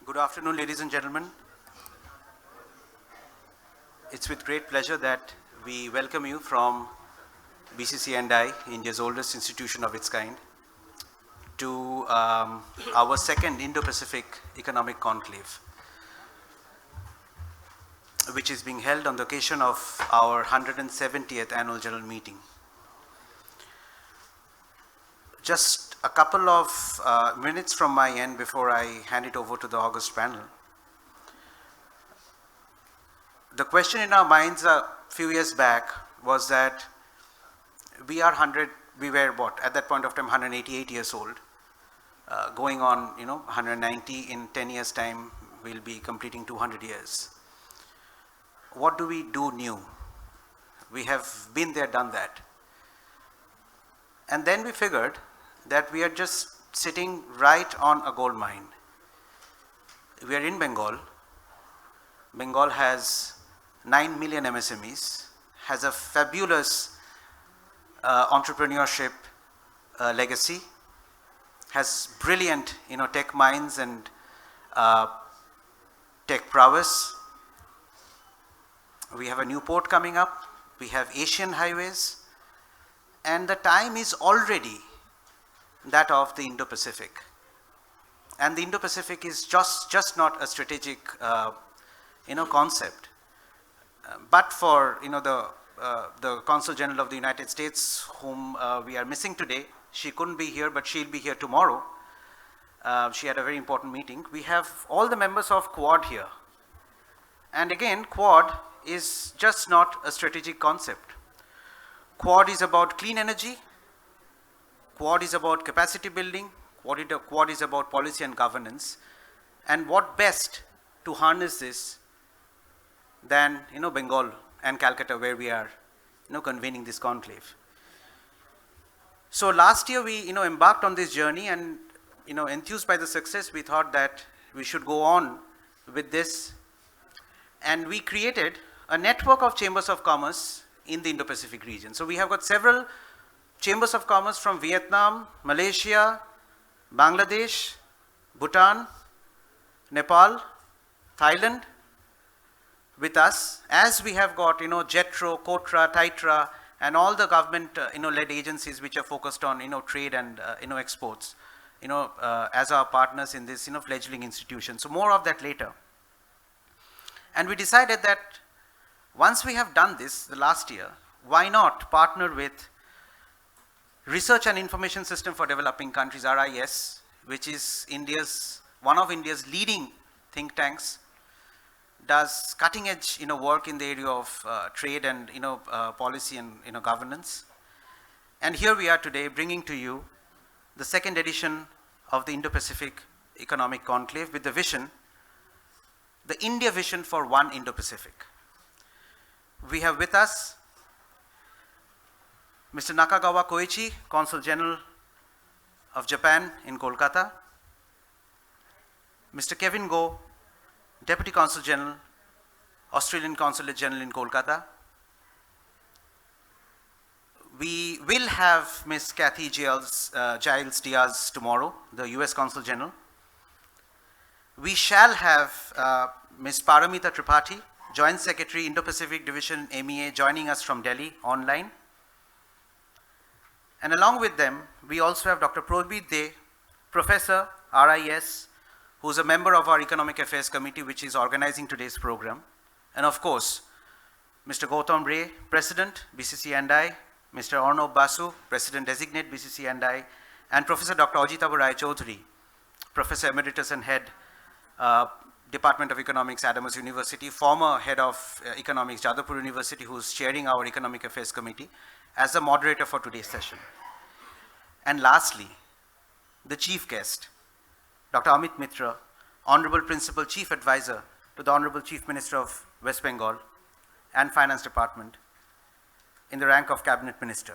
Good afternoon, ladies and gentlemen. It's with great pleasure that we welcome you from BCCI, India's oldest institution of its kind, to our second Indo-Pacific Economic Conclave, which is being held on the occasion of our 170th Annual General Meeting. Just a couple of minutes from my end before I hand it over to the august panel. The question in our minds a few years back was that we were what, at that point of time 188 years old, going on 190. In 10 years time we'll be completing 200 years. What do we do new? We have been there, done that. And then we figured that we are just sitting right on a gold mine. We are in Bengal. Bengal has 9 million MSMEs, has a fabulous entrepreneurship legacy, has brilliant tech minds and tech prowess. We have a new port coming up, we have Asian highways, and the time is already that of the Indo-Pacific. And the Indo-Pacific is just not a strategic concept, but for the Consul General of the United States, whom we are missing today. She couldn't be here, but she'll be here tomorrow. She had a very important meeting. We have all the members of Quad here. And again, Quad is just not a strategic concept. Quad is about clean energy. Quad is about capacity building. Quad is about policy and governance. And what best to harness this than Bengal and Calcutta, where we are convening this conclave. So last year we embarked on this journey, and enthused by the success, we thought that we should go on with this, and we created a network of chambers of commerce in the Indo-Pacific region. So we have got several chambers of commerce from Vietnam, Malaysia, Bangladesh, Bhutan, Nepal, Thailand with us, as we have got JETRO, KOTRA, TITRA, and all the government led agencies which are focused on trade and exports as our partners in this fledgling institution. So more of that later. And we decided that once we have done this the last year, why not partner with Research and Information System for Developing Countries, RIS, which is one of India's leading think tanks, does cutting edge work in the area of trade and policy and governance. And here we are today bringing to you the second edition of the Indo-Pacific Economic Conclave with the vision, the India vision for one Indo-Pacific. We have with us Mr. Nakagawa Koichi, Consul General of Japan in Kolkata, Mr. Kevin Goh, Deputy Consul General, Australian Consulate General in Kolkata. We will have Ms. Kathy Giles Diaz tomorrow, the US Consul General. We shall have Ms. Paramita Tripathi, Joint Secretary, Indo-Pacific Division, MEA, joining us from Delhi online. And along with them, we also have Dr. Probit De, Professor, RIS, who is a member of our Economic Affairs Committee, which is organizing today's program. And of course, Mr. Gautam Ray, President, BCCI, Mr. Arnob Basu, President Designate, BCCI, and Professor Dr. Ajitabu Rai Chaudhary, Professor Emeritus and Head, Department of Economics, Adams University, former Head of Economics, Jadavpur University, who is chairing our Economic Affairs Committee, as the moderator for today's session. And lastly, the chief guest, Dr. Amit Mitra, Honorable Principal Chief Advisor to the Honorable Chief Minister of West Bengal and Finance Department in the rank of Cabinet Minister.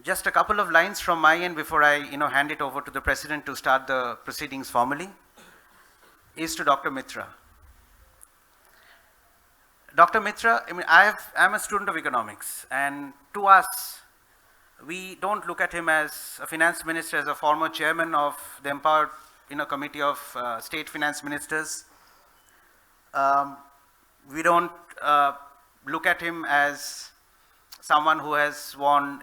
Just a couple of lines from my end before I hand it over to the President to start the proceedings formally is to Dr. Mitra. Dr. Mitra, I'm a student of economics, and to us, we don't look at him as a finance minister, as a former chairman of the Empowered committee of state finance ministers. We don't look at him as someone who has won,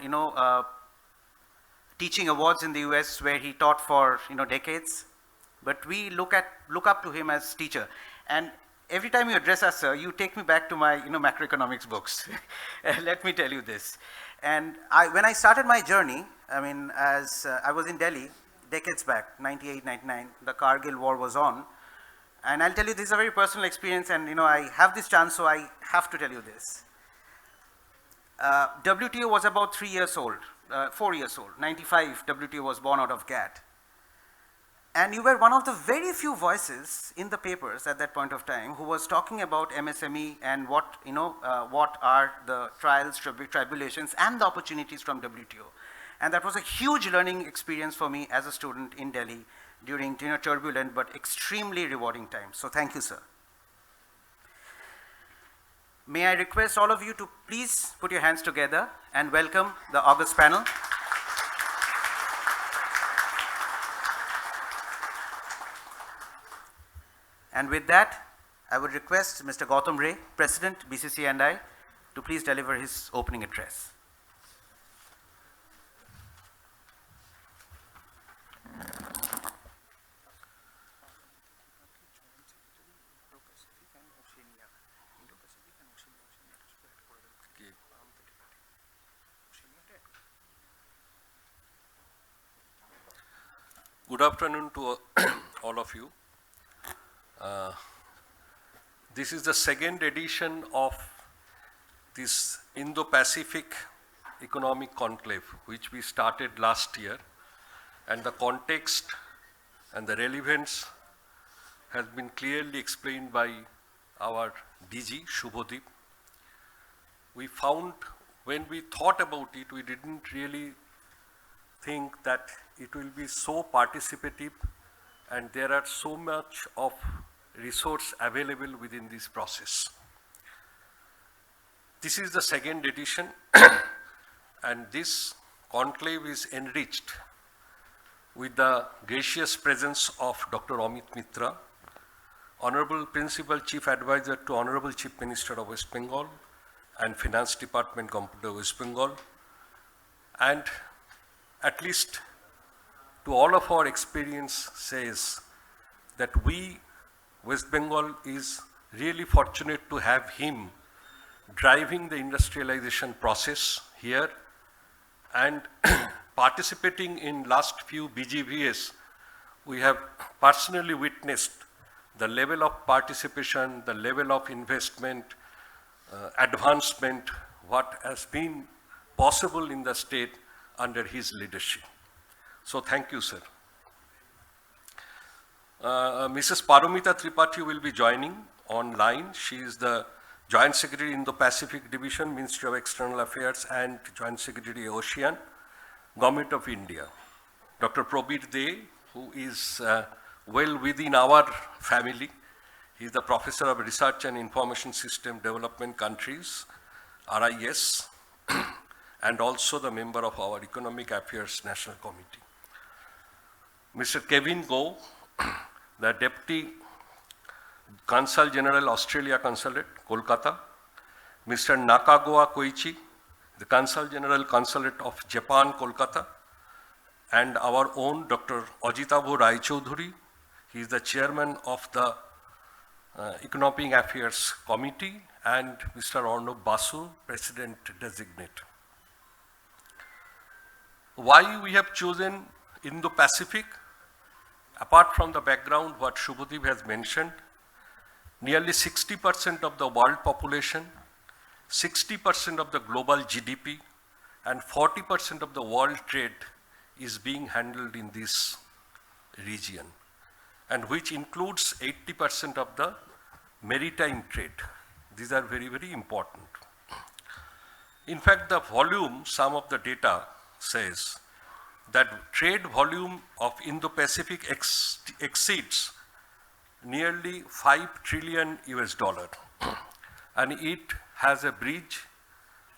teaching awards in the US where he taught for, decades. But we look up to him as teacher. And every time you address us, sir, you take me back to my, macroeconomics books. Let me tell you this. And when I started my journey, as I was in Delhi decades back, 98, 99, the Kargil war was on. And I'll tell you, this is a very personal experience, and I have this chance, so I have to tell you this. WTO was about 4 years old. 95, WTO was born out of GATT. And you were one of the very few voices in the papers at that point of time who was talking about MSME and what are the trials, tribulations, and the opportunities from WTO. And that was a huge learning experience for me as a student in Delhi during turbulent but extremely rewarding times. So thank you, sir. May I request all of you to please put your hands together and welcome the August panel. And with that, I would request Mr. Gautam Ray, President, BCCI and I, to please deliver his opening address. Good afternoon to all of you. This is the second edition of this Indo-Pacific Economic Conclave, which we started last year. And the context and the relevance has been clearly explained by our DG, Shubhodip. We found, when we thought about it, we didn't really think that it will be so participative and there are so much of resource available within this process. This is the second edition and this conclave is enriched with the gracious presence of Dr. Amit Mitra, Honorable Principal Chief Advisor to Honorable Chief Minister of West Bengal and Finance Department, Government of West Bengal, and at least to all of our experience says that we, West Bengal, is really fortunate to have him driving the industrialization process here and participating in last few BGVS. We have personally witnessed the level of participation, the level of investment, advancement, what has been possible in the state under his leadership. So thank you, sir. Mrs. Paramita Tripathi will be joining online. She is the Joint Secretary in the Pacific Division, Ministry of External Affairs, and Joint Secretary Ocean, Government of India. Dr. Probir De, who is well within our family. He is the Professor of Research and Information System Development Countries, RIS, and also the member of our Economic Affairs National Committee. Mr. Kevin Goh, the Deputy Consul General, Australia Consulate, Kolkata. Mr. Nakagawa Koichi, the Consul General Consulate of Japan, Kolkata. And our own Dr. Ajitabu Rai Chaudhuri. He is the Chairman of the Economic Affairs Committee, and Mr. Arnab Basu, President Designate. Why we have chosen Indo-Pacific? Apart from the background what Shubhodip has mentioned, nearly 60% of the world population, 60% of the global GDP, and 40% of the world trade is being handled in this region, and which includes 80% of the maritime trade. These are very, very important. In fact, the volume, some of the data says that trade volume of Indo-Pacific exceeds nearly $5 trillion US, and it has a bridge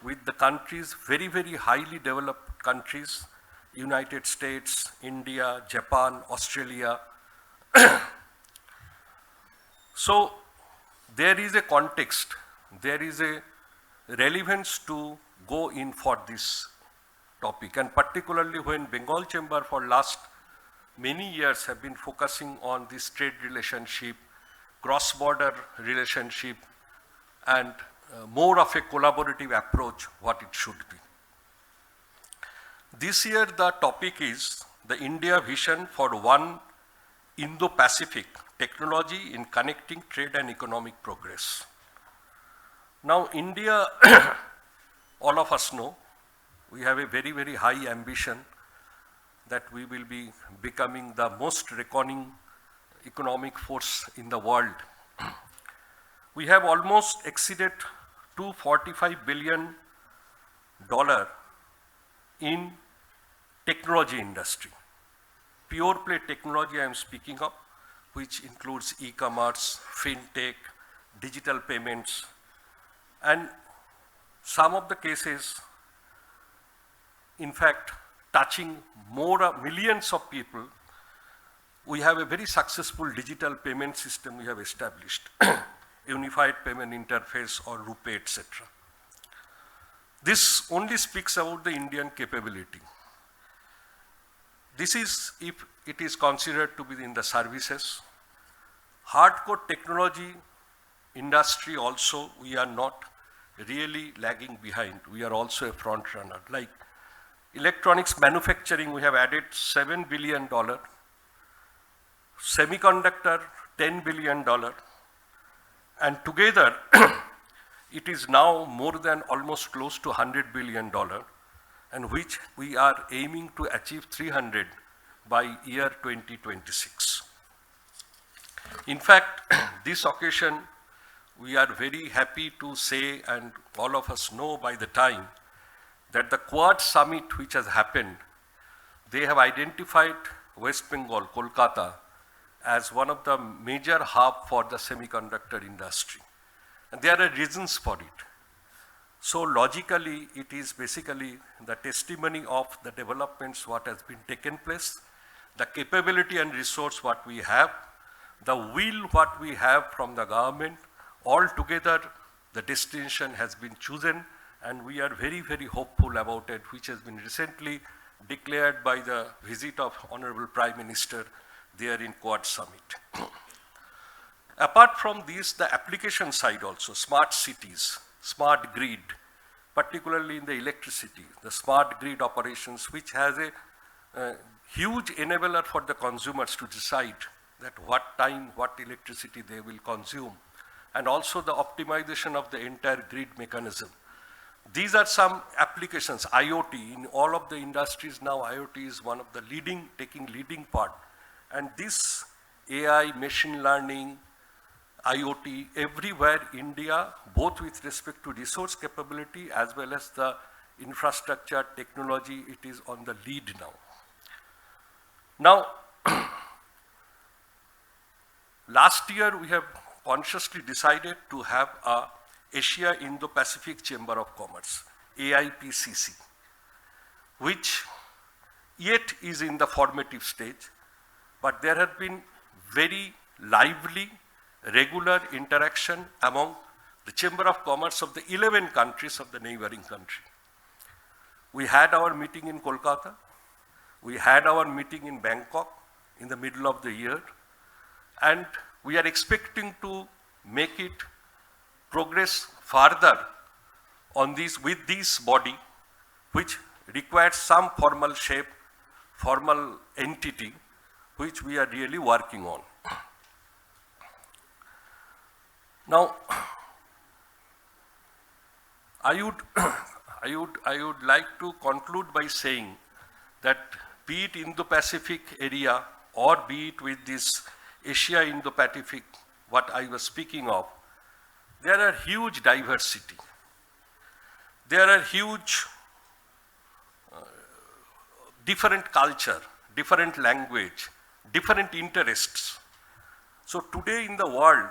with the countries, very, very highly developed countries, United States, India, Japan, Australia, So there is a context, there is a relevance to go in for this topic, and particularly when Bengal Chamber for last many years have been focusing on this trade relationship, cross-border relationship, and more of a collaborative approach what it should be. This year the topic is the India vision for one Indo-Pacific technology in connecting trade and economic progress. Now India, all of us know, we have a very, very high ambition that we will be becoming the most reckoning economic force in the world. We have almost exceeded $245 billion in technology industry. Pure play technology I am speaking of, which includes e-commerce, fintech, digital payments, and some of the cases, in fact, touching more millions of people. We have a very successful digital payment system we have established, unified payment interface or RuPay, etc. This only speaks about the Indian capability. This is if it is considered to be in the services. Hardcore technology industry also, we are not really lagging behind. We are also a front runner. Like electronics manufacturing, we have added $7 billion. Semiconductor, $10 billion. And together, it is now more than almost close to $100 billion, and which we are aiming to achieve 300 by year 2026. In fact, this occasion, we are very happy to say, and all of us know by the time, that the Quad Summit which has happened, they have identified West Bengal, Kolkata, as one of the major hub for the semiconductor industry. And there are reasons for it. So logically, it is basically the testimony of the developments what has been taken place, the capability and resource what we have, the will what we have from the government. All together, the destination has been chosen, and we are very, very hopeful about it, which has been recently declared by the visit of Honorable Prime Minister there in Quad Summit. Apart from this, the application side also, smart cities, smart grid, particularly in the electricity, the smart grid operations, which has a huge enabler for the consumers to decide that what time, what electricity they will consume, and also the optimization of the entire grid mechanism. These are some applications. IoT, in all of the industries now, IoT is one of the taking leading part. And this AI, machine learning, IoT, everywhere India, both with respect to resource capability as well as the infrastructure, technology, it is on the lead now. Now, last year we have consciously decided to have a Asia Indo-Pacific Chamber of Commerce, AIPCC, which yet is in the formative stage, but there have been very lively, regular interaction among the Chamber of Commerce of the 11 countries of the neighboring country. We had our meeting in Kolkata, we had our meeting in Bangkok in the middle of the year, and we are expecting to make it progress further on this with this body, which requires some formal shape, formal entity, which we are really working on. Now, I would like to conclude by saying that be it Indo-Pacific area or be it with this Asia Indo-Pacific, what I was speaking of, there are huge diversity. There are huge different culture, different language, different interests. So today in the world,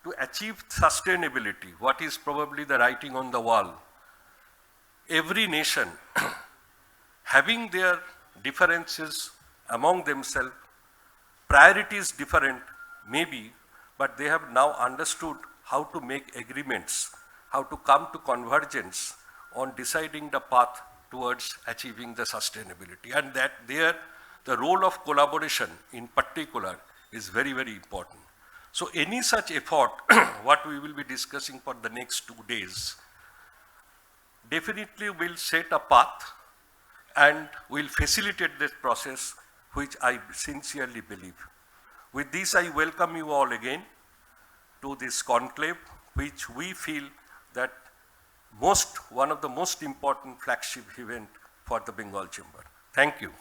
to achieve sustainability, what is probably the writing on the wall, every nation having their differences among themselves, priorities different, maybe, but they have now understood how to make agreements, how to come to convergence on deciding the path towards achieving the sustainability. And that there, the role of collaboration in particular is very, very important. So any such effort, what we will be discussing for the next 2 days, definitely will set a path and will facilitate this process, which I sincerely believe. With this, I welcome you all again to this conclave, which we feel that one of the most important flagship event for the Bengal Chamber. Thank you.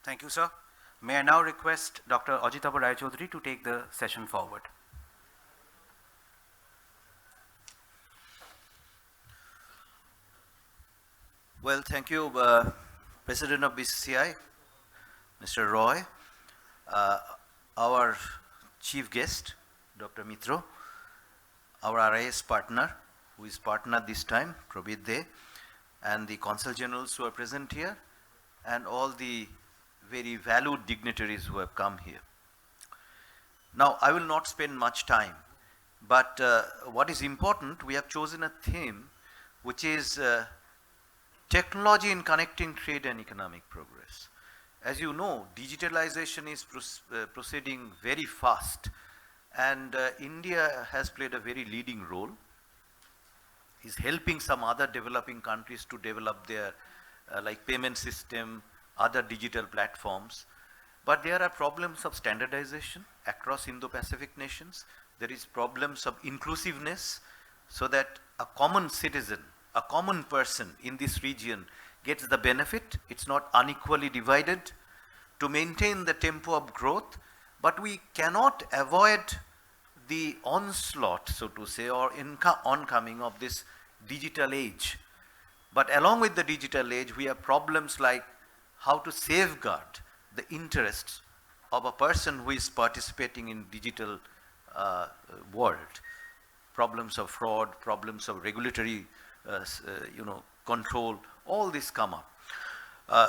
Thank you, sir. May I now request Dr. Ajitaba Rai Chaudhary to take the session forward. Well, thank you, President of BCCI, Mr. Roy, our chief guest, Dr. Mitro, our RIS partner, who is partner this time, Probit De, and the consul generals who are present here, and all the very valued dignitaries who have come here. Now, I will not spend much time, but what is important, we have chosen a theme which is technology in connecting trade and economic progress. As you know, digitalization is proceeding very fast, and India has played a very leading role. Is helping some other developing countries to develop their like payment system, other digital platforms. But there are problems of standardization across Indo-Pacific nations. There is problems of inclusiveness, so that a common citizen, a common person in this region gets the benefit. It's not unequally divided to maintain the tempo of growth, but we cannot avoid the onslaught, so to say, or oncoming of this digital age. But along with the digital age, we have problems like how to safeguard the interests of a person who is participating in digital world. Problems of fraud, problems of regulatory control, all this come up.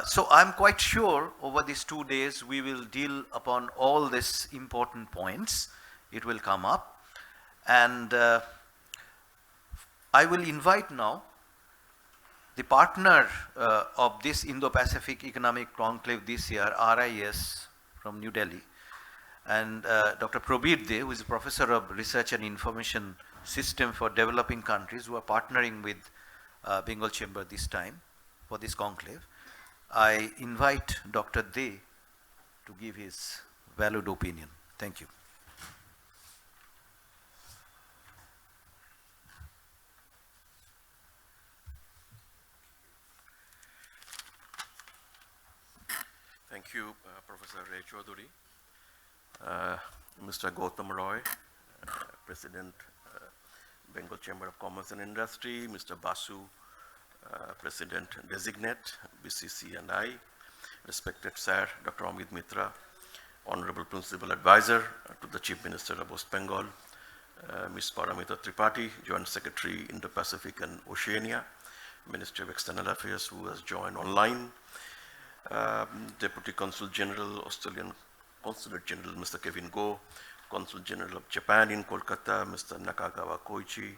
So I'm quite sure over these 2 days we will deal upon all these important points. It will come up, and I will invite now the partner of this Indo-Pacific Economic Conclave this year, RIS from New Delhi, and Dr. Probit De, who is a professor of research and information system for developing countries, who are partnering with Bengal Chamber this time for this conclave. I invite Dr. De to give his valued opinion. Thank you. Thank you, Professor Ray Chaudhary, Mr. Gautam Roy, President, Bengal Chamber of Commerce and Industry, Mr. Basu, President Designate, BCC and I, respected Sir Dr. Amit Mitra, Honorable Principal Advisor to the Chief Minister of West Bengal, Ms. Paramita Tripathi, Joint Secretary, Indo-Pacific and Oceania, Ministry of External Affairs, who has joined online, Deputy Consul General, Australian Consulate General, Mr. Kevin Go, Consul General of Japan in Kolkata, Mr. Nakagawa Koichi,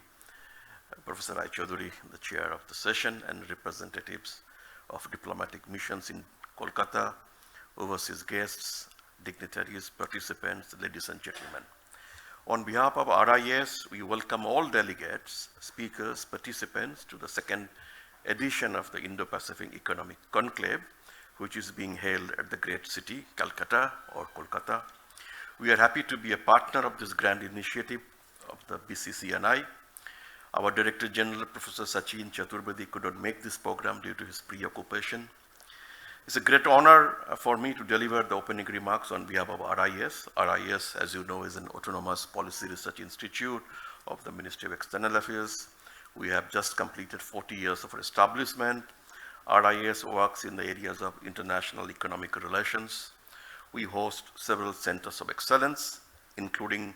Professor Rai Chaudhary, the chair of the session, and representatives of diplomatic missions in Kolkata, overseas guests, dignitaries, participants, ladies and gentlemen. On behalf of RIS, we welcome all delegates, speakers, participants to the second edition of the Indo-Pacific Economic Conclave, which is being held at the great city, Calcutta or Kolkata. We are happy to be a partner of this grand initiative of the BCC and I. Our Director General, Professor Sachin Chaturvedi, could not make this program due to his preoccupation. It's a great honor for me to deliver the opening remarks on behalf of RIS. RIS, as you know, is an autonomous policy research institute of the Ministry of External Affairs. We have just completed 40 years of our establishment. RIS works in the areas of international economic relations. We host several centers of excellence, including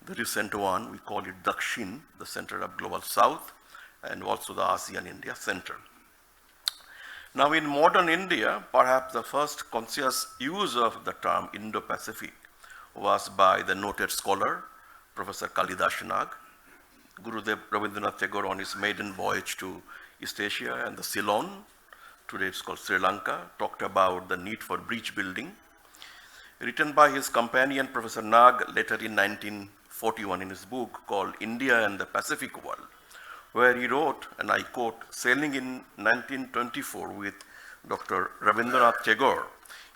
The recent one, we call it Dakshin, the Center of Global South, and also the ASEAN-India Center. Now in modern India, perhaps the first conscious use of the term Indo-Pacific was by the noted scholar, Professor Kalidas Nag. Gurudev Rabindranath Tagore on his maiden voyage to East Asia and the Ceylon, today it's called Sri Lanka, talked about the need for bridge building. Written by his companion Professor Nag later in 1941 in his book called India and the Pacific World, where he wrote, and I quote, "Sailing in 1924 with Dr. Rabindranath Tagore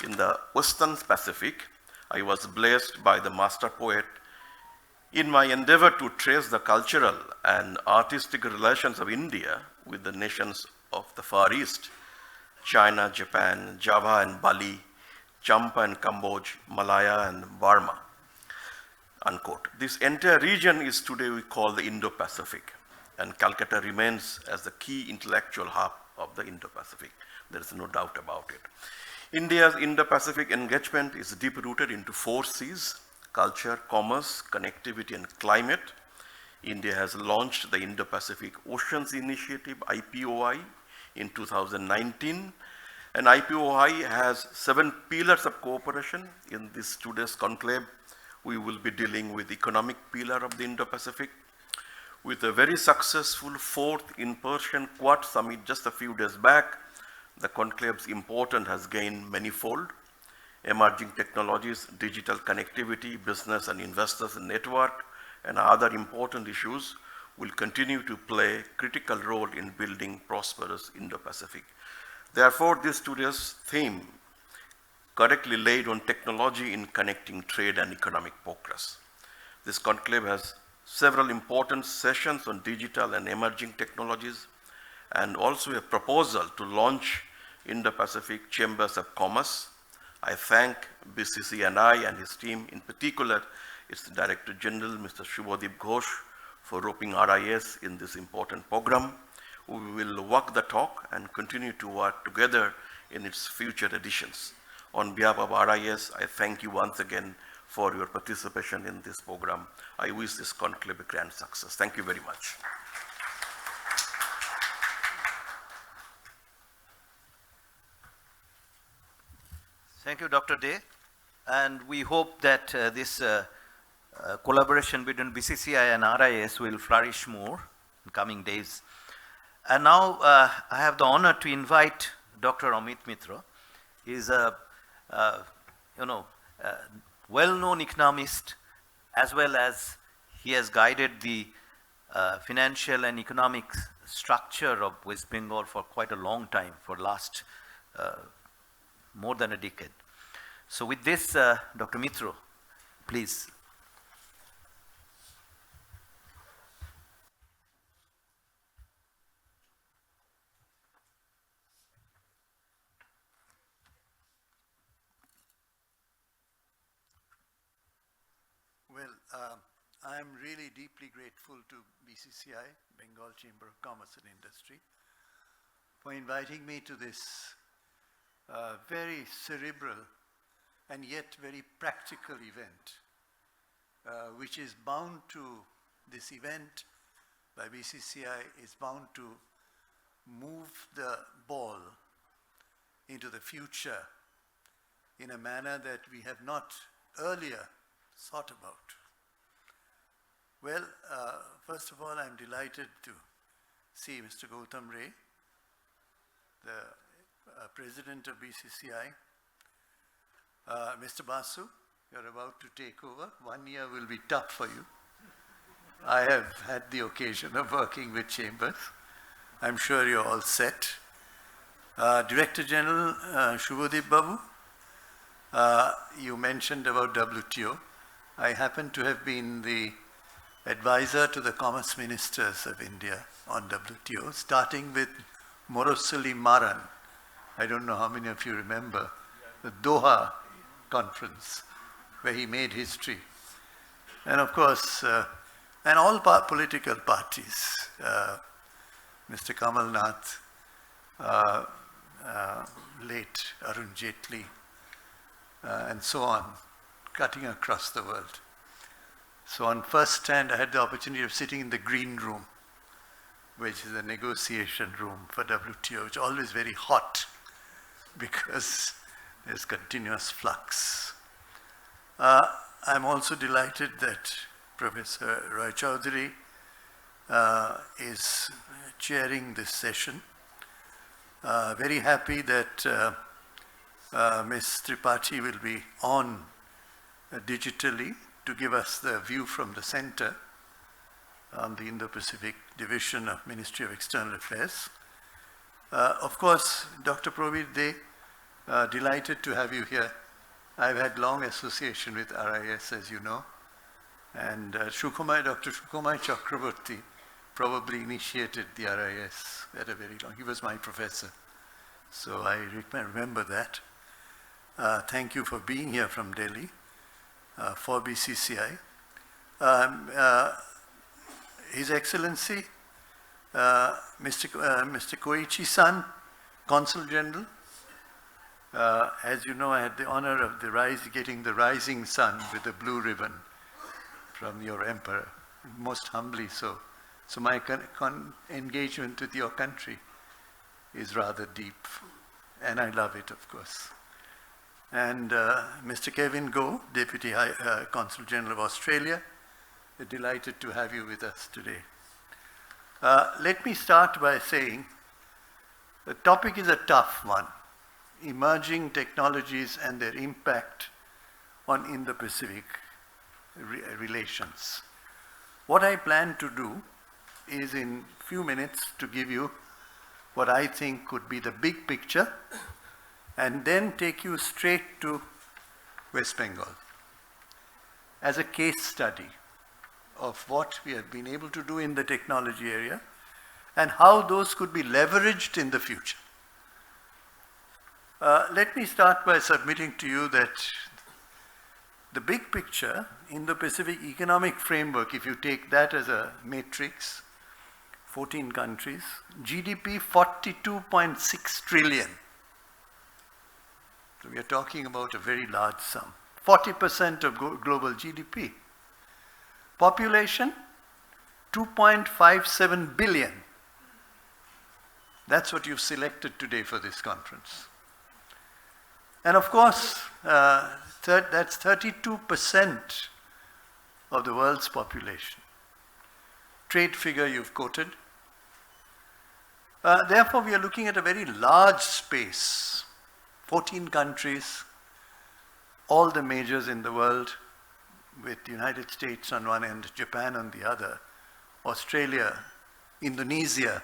in the Western Pacific, I was blessed by the master poet in my endeavor to trace the cultural and artistic relations of India with the nations of the Far East, China, Japan, Java and Bali, Champa and Cambodia, Malaya and Burma," unquote. This entire region is today we call the Indo-Pacific, and Calcutta remains as the key intellectual hub of the Indo-Pacific. There is no doubt about it. India's Indo-Pacific engagement is deep-rooted into 4 Cs: culture, commerce, connectivity, and climate. India has launched the Indo-Pacific Oceans Initiative, IPOI, in 2019. And IPOI has 7 pillars of cooperation. In this today's conclave, we will be dealing with the economic pillar of the Indo-Pacific. With a very successful 4th in-person Quad Summit just a few days back, the conclave's importance has gained manifold. Emerging technologies, digital connectivity, business and investors network, and other important issues will continue to play a critical role in building prosperous Indo-Pacific. Therefore, this today's theme correctly laid on technology in connecting trade and economic progress. This conclave has several important sessions on digital and emerging technologies, and also a proposal to launch Indo-Pacific Chambers of Commerce. I thank BCCNI and his team, in particular its Director General, Mr. Shubhadeep Ghosh, for roping RIS in this important program. We will walk the talk and continue to work together in its future editions. On behalf of RIS, I thank you once again for your participation in this program. I wish this conclave a grand success. Thank you very much. Thank you, Dr. Day. And we hope that this collaboration between BCCI and RIS will flourish more in coming days. And now I have the honor to invite Dr. Amit Mitra. He is a well-known economist, as well as he has guided the financial and economic structure of West Bengal for quite a long time, for last more than a decade. So with this, Dr. Mitra, please. Well, I'm really deeply grateful to BCCI, Bengal Chamber of Commerce and Industry, for inviting me to this very cerebral and yet very practical event, which is bound to, this event by BCCI is bound to move the ball into the future in a manner that we have not earlier thought about. Well, first of all, I'm delighted to see Mr. Gautam Ray, the president of BCCI. Mr. Basu, you're about to take over. 1 year will be tough for you. I have had the occasion of working with chambers. I'm sure you're all set. Director General Shubhadeep Babu, you mentioned about WTO. I happen to have been the advisor to the commerce ministers of India on WTO, starting with Morosali Maran. I don't know how many of you remember the Doha conference where he made history. And of course, and all political parties, Mr. Kamal Nath, late Arun Jaitley, and so on, cutting across the world. So on first hand, I had the opportunity of sitting in the green room, which is the negotiation room for WTO, which is always very hot because there's continuous flux. I'm also delighted that Professor Roy Chaudhary is chairing this session. Very happy that Ms. Tripathi will be on digitally to give us the view from the center on the Indo-Pacific Division of Ministry of External Affairs. Of course, Dr. Probir De, delighted to have you here. I've had long association with RIS, as you know, and Dr. Shukumai Chakraborty probably initiated the RIS at a very long. He was my professor, so I remember that. Thank you for being here from Delhi for BCCI. His Excellency, Mr. Koichi-san, Consul General. As you know, I had the honor of getting the rising sun with the blue ribbon from your emperor, most humbly so. So my engagement with your country is rather deep, and I love it, of course. And Mr. Kevin Goh, Deputy Consul General of Australia, delighted to have you with us today. Let me start by saying the topic is a tough one, emerging technologies and their impact on Indo-Pacific relations. What I plan to do is in a few minutes to give you what I think could be the big picture and then take you straight to West Bengal as a case study of what we have been able to do in the technology area and how those could be leveraged in the future. Let me start by submitting to you that the big picture in the Pacific Economic Framework, if you take that as a matrix, 14 countries, GDP 42.6 trillion. So we are talking about a very large sum. 40% of global GDP. Population 2.57 billion. That's what you've selected today for this conference. And of course, that's 32% of the world's population. Trade figure you've quoted. Therefore, we are looking at a very large space. 14 countries, all the majors in the world, with the United States on one end, Japan on the other, Australia, Indonesia,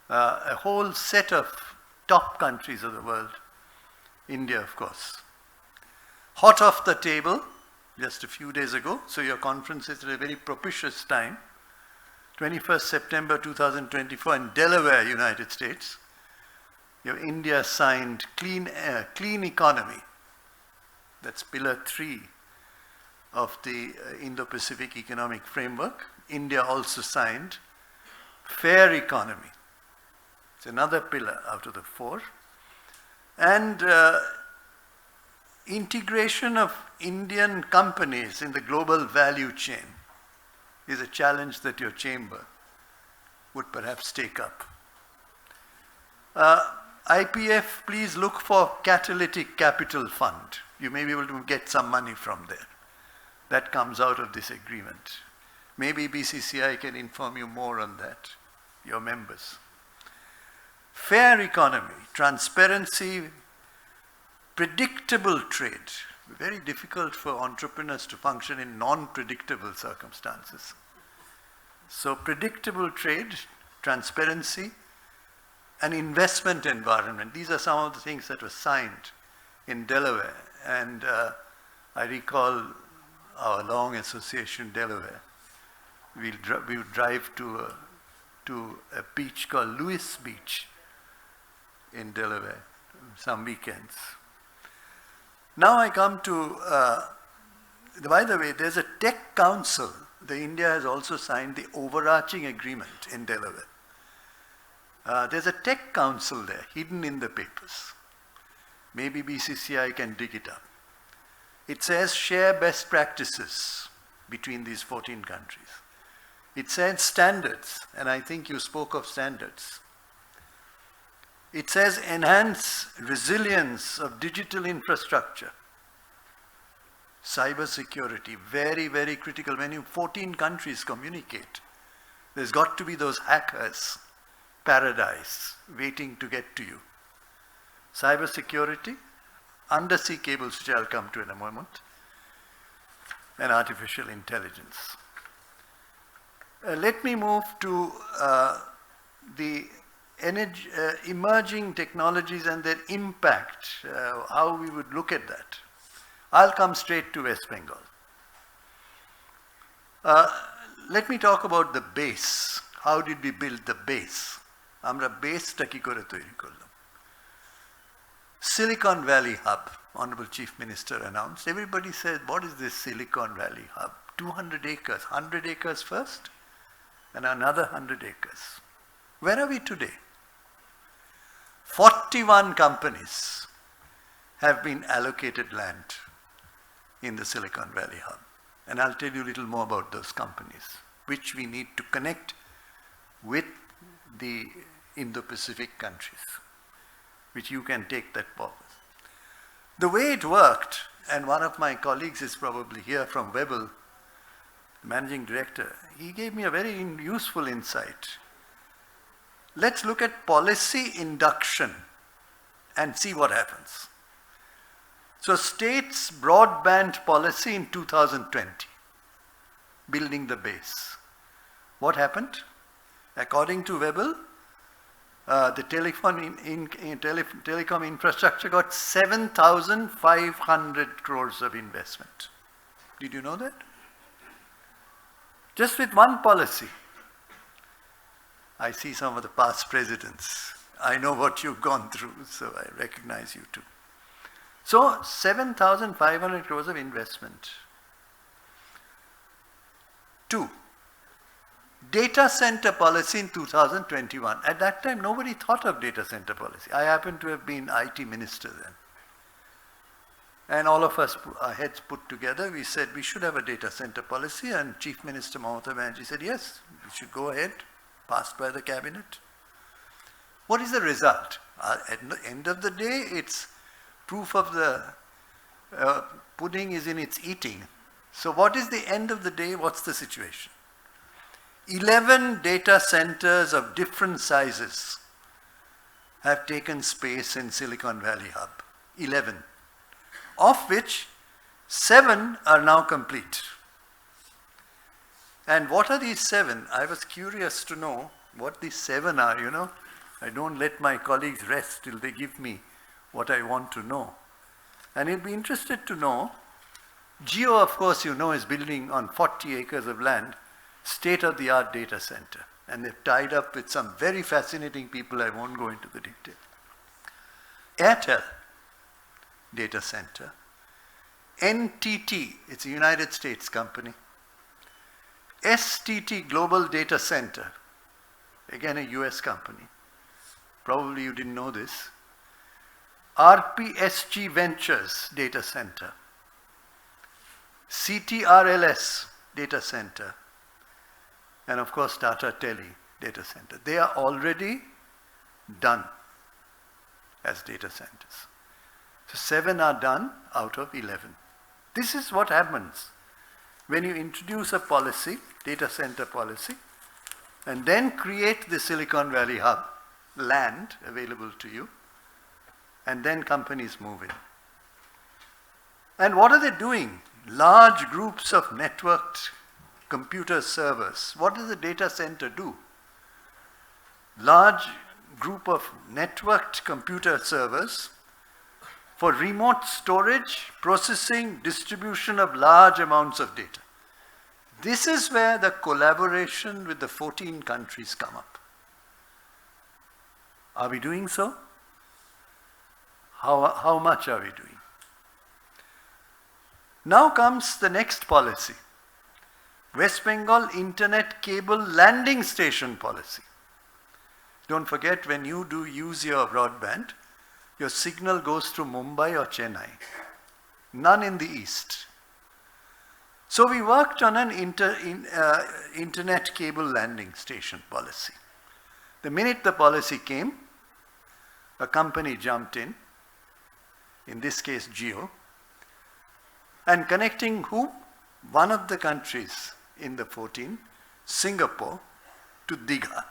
a whole set of top countries of the world, India, of course. Hot off the table, just a few days ago, so your conference is at a very propitious time, 21st September 2024 in Delaware, United States. Your India signed clean economy. That's pillar 3 of the Indo-Pacific Economic Framework. India also signed fair economy. It's another pillar out of the 4. And integration of Indian companies in the global value chain is a challenge that your chamber would perhaps take up. IPF, please look for Catalytic Capital Fund. You may be able to get some money from there. That comes out of this agreement. Maybe BCCI can inform you more on that, your members. Fair economy, transparency, predictable trade. Very difficult for entrepreneurs to function in non-predictable circumstances. So predictable trade, transparency, an investment environment. These are some of the things that were signed in Delaware. And I recall our long association in Delaware. We would drive to a beach called Lewis Beach in Delaware, some weekends. Now I come to, by the way, there's a tech council. India has also signed the overarching agreement in Delaware. There's a tech council there, hidden in the papers. Maybe BCCI can dig it up. It says share best practices. between these 14 countries. It said standards, and I think you spoke of standards. It says enhance resilience of digital infrastructure. Cyber security, very, very critical. When 14 countries communicate, there's got to be those hackers, paradise, waiting to get to you. Cyber security, undersea cables, which I'll come to in a moment, and artificial intelligence. Let me move to the energy, emerging technologies and their impact, how we would look at that. I'll come straight to West Bengal. Let me talk about the base. How did we build the base? Amra base ta ki kore toiri korlam. Silicon Valley Hub, Honorable Chief Minister announced. Everybody said, what is this Silicon Valley Hub? 200 acres, 100 acres first, and another 100 acres. Where are we today? 41 companies have been allocated land in the Silicon Valley Hub. And I'll tell you a little more about those companies, which we need to connect with the Indo-Pacific countries, which you can take that purpose. The way it worked, and one of my colleagues is probably here from Webel, managing director, he gave me a very useful insight. Let's look at policy induction and see what happens. So states broadband policy in 2020, building the base. What happened? According to Webel, the telecom infrastructure got 7,500 crores of investment. Did you know that? Just with one policy. I see some of the past presidents. I know what you've gone through, so I recognize you too. So 7,500 crores of investment. 2. Data center policy in 2021. At that time, nobody thought of data center policy. I happened to have been IT minister then. And all of us, our heads put together, we said we should have a data center policy, and Chief Minister Mamata Banerjee said, yes, we should go ahead, passed by the cabinet. What is the result? At the end of the day, it's proof of the pudding is in its eating. So what is the end of the day? What's the situation? 11 data centers of different sizes have taken space in Silicon Valley Hub. 11. Of which 7 are now complete. And what are these 7? I was curious to know what these 7 are, you know. I don't let my colleagues rest till they give me what I want to know. And you'll be interested to know, Jio, of course, you know, is building on 40 acres of land, state-of-the-art data center. And they've tied up with some very fascinating people. I won't go into the detail. Airtel data center. NTT, it's a United States company. STT Global Data Center, again a US company. Probably you didn't know this. RPSG Ventures Data Center. CTRLS Data Center. And of course Tata Tele Data Center. They are already done as data centers. So 7 are done out of 11. This is what happens when you introduce a policy, data center policy, and then create the Silicon Valley Hub, land available to you, and then companies move in. And what are they doing? Large groups of networked computer servers. What does the data center do? Large group of networked computer servers for remote storage, processing, distribution of large amounts of data. This is where the collaboration with the 14 countries come up. Are we doing so? How much are we doing? Now comes the next policy. West Bengal Internet Cable Landing Station Policy. Don't forget, when you do use your broadband, your signal goes through Mumbai or Chennai. None in the east. So we worked on an internet cable landing station policy. The minute the policy came, a company jumped in this case Geo, and connecting who? One of the countries in the 14, Singapore, to Digha.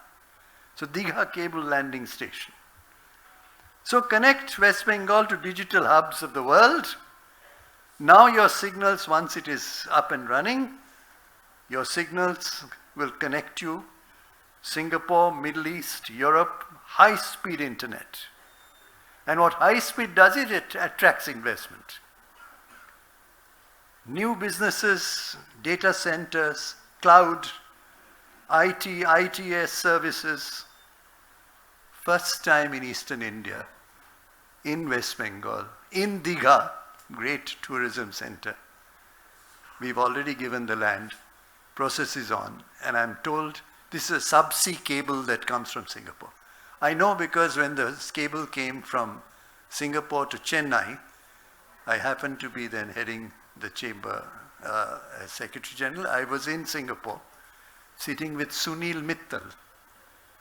So Digha cable landing station. So connect West Bengal to digital hubs of the world. Now your signals, once it is up and running, your signals will connect you Singapore, Middle East, Europe, high-speed internet. And what high-speed does, it attracts investment. New businesses, data centers, cloud, IT, ITS services. First time in Eastern India, in West Bengal, in Digha, great tourism center. We've already given the land, process is on, and I'm told this is a subsea cable that comes from Singapore. I know because when the cable came from Singapore to Chennai, I happened to be then heading the chamber as Secretary General. I was in Singapore, sitting with Sunil Mittal.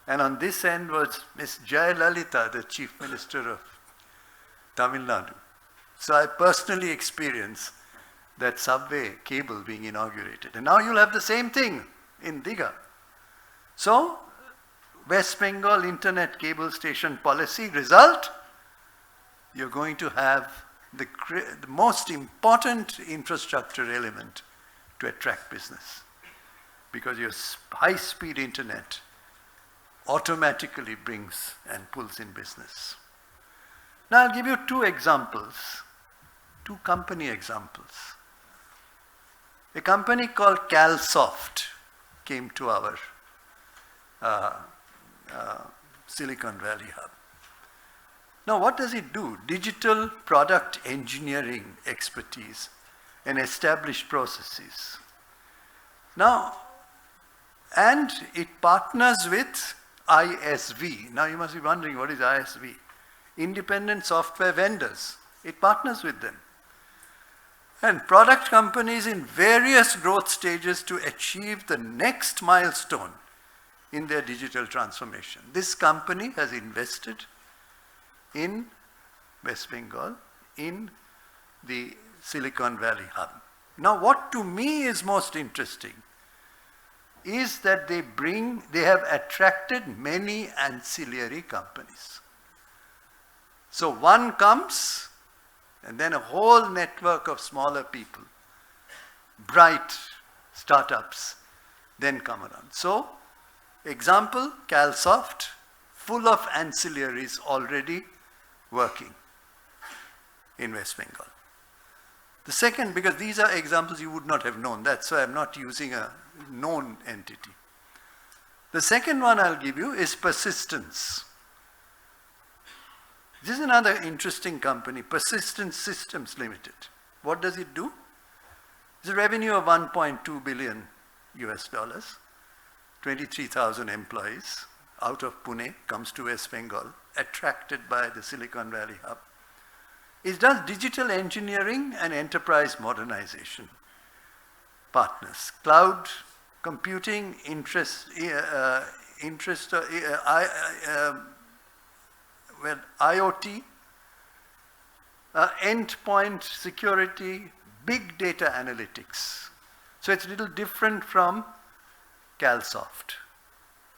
And on this end was Ms. Jayalalitha, the Chief Minister of Tamil Nadu. So I personally experienced that subway cable being inaugurated. And now you'll have the same thing in Digha. So, West Bengal Internet Cable Station Policy result, you're going to have the most important infrastructure element to attract business. Because your high-speed internet automatically brings and pulls in business. Now I'll give you two examples, two company examples. A company called CalSoft came to our Silicon Valley hub. Now what does it do? Digital product engineering expertise and established processes. Now, and it partners with ISV. Now you must be wondering, what is ISV? Independent software vendors. It partners with them. And product companies in various growth stages to achieve the next milestone in their digital transformation. This company has invested in West Bengal, in the Silicon Valley hub. Now what to me is most interesting is that they have attracted many ancillary companies. So one comes, and then a whole network of smaller people, bright startups, then come around. So, example, CalSoft, full of ancillaries already working in West Bengal. The second, because these are examples you would not have known, that's why I'm not using a known entity. The second one I'll give you is Persistence. This is another interesting company, Persistence Systems Limited. What does it do? It's a revenue of 1.2 billion US dollars, 23,000 employees out of Pune, comes to West Bengal, attracted by the Silicon Valley hub. It does digital engineering and enterprise modernization. Partners, cloud computing, IoT, endpoint security, big data analytics. So it's a little different from CalSoft.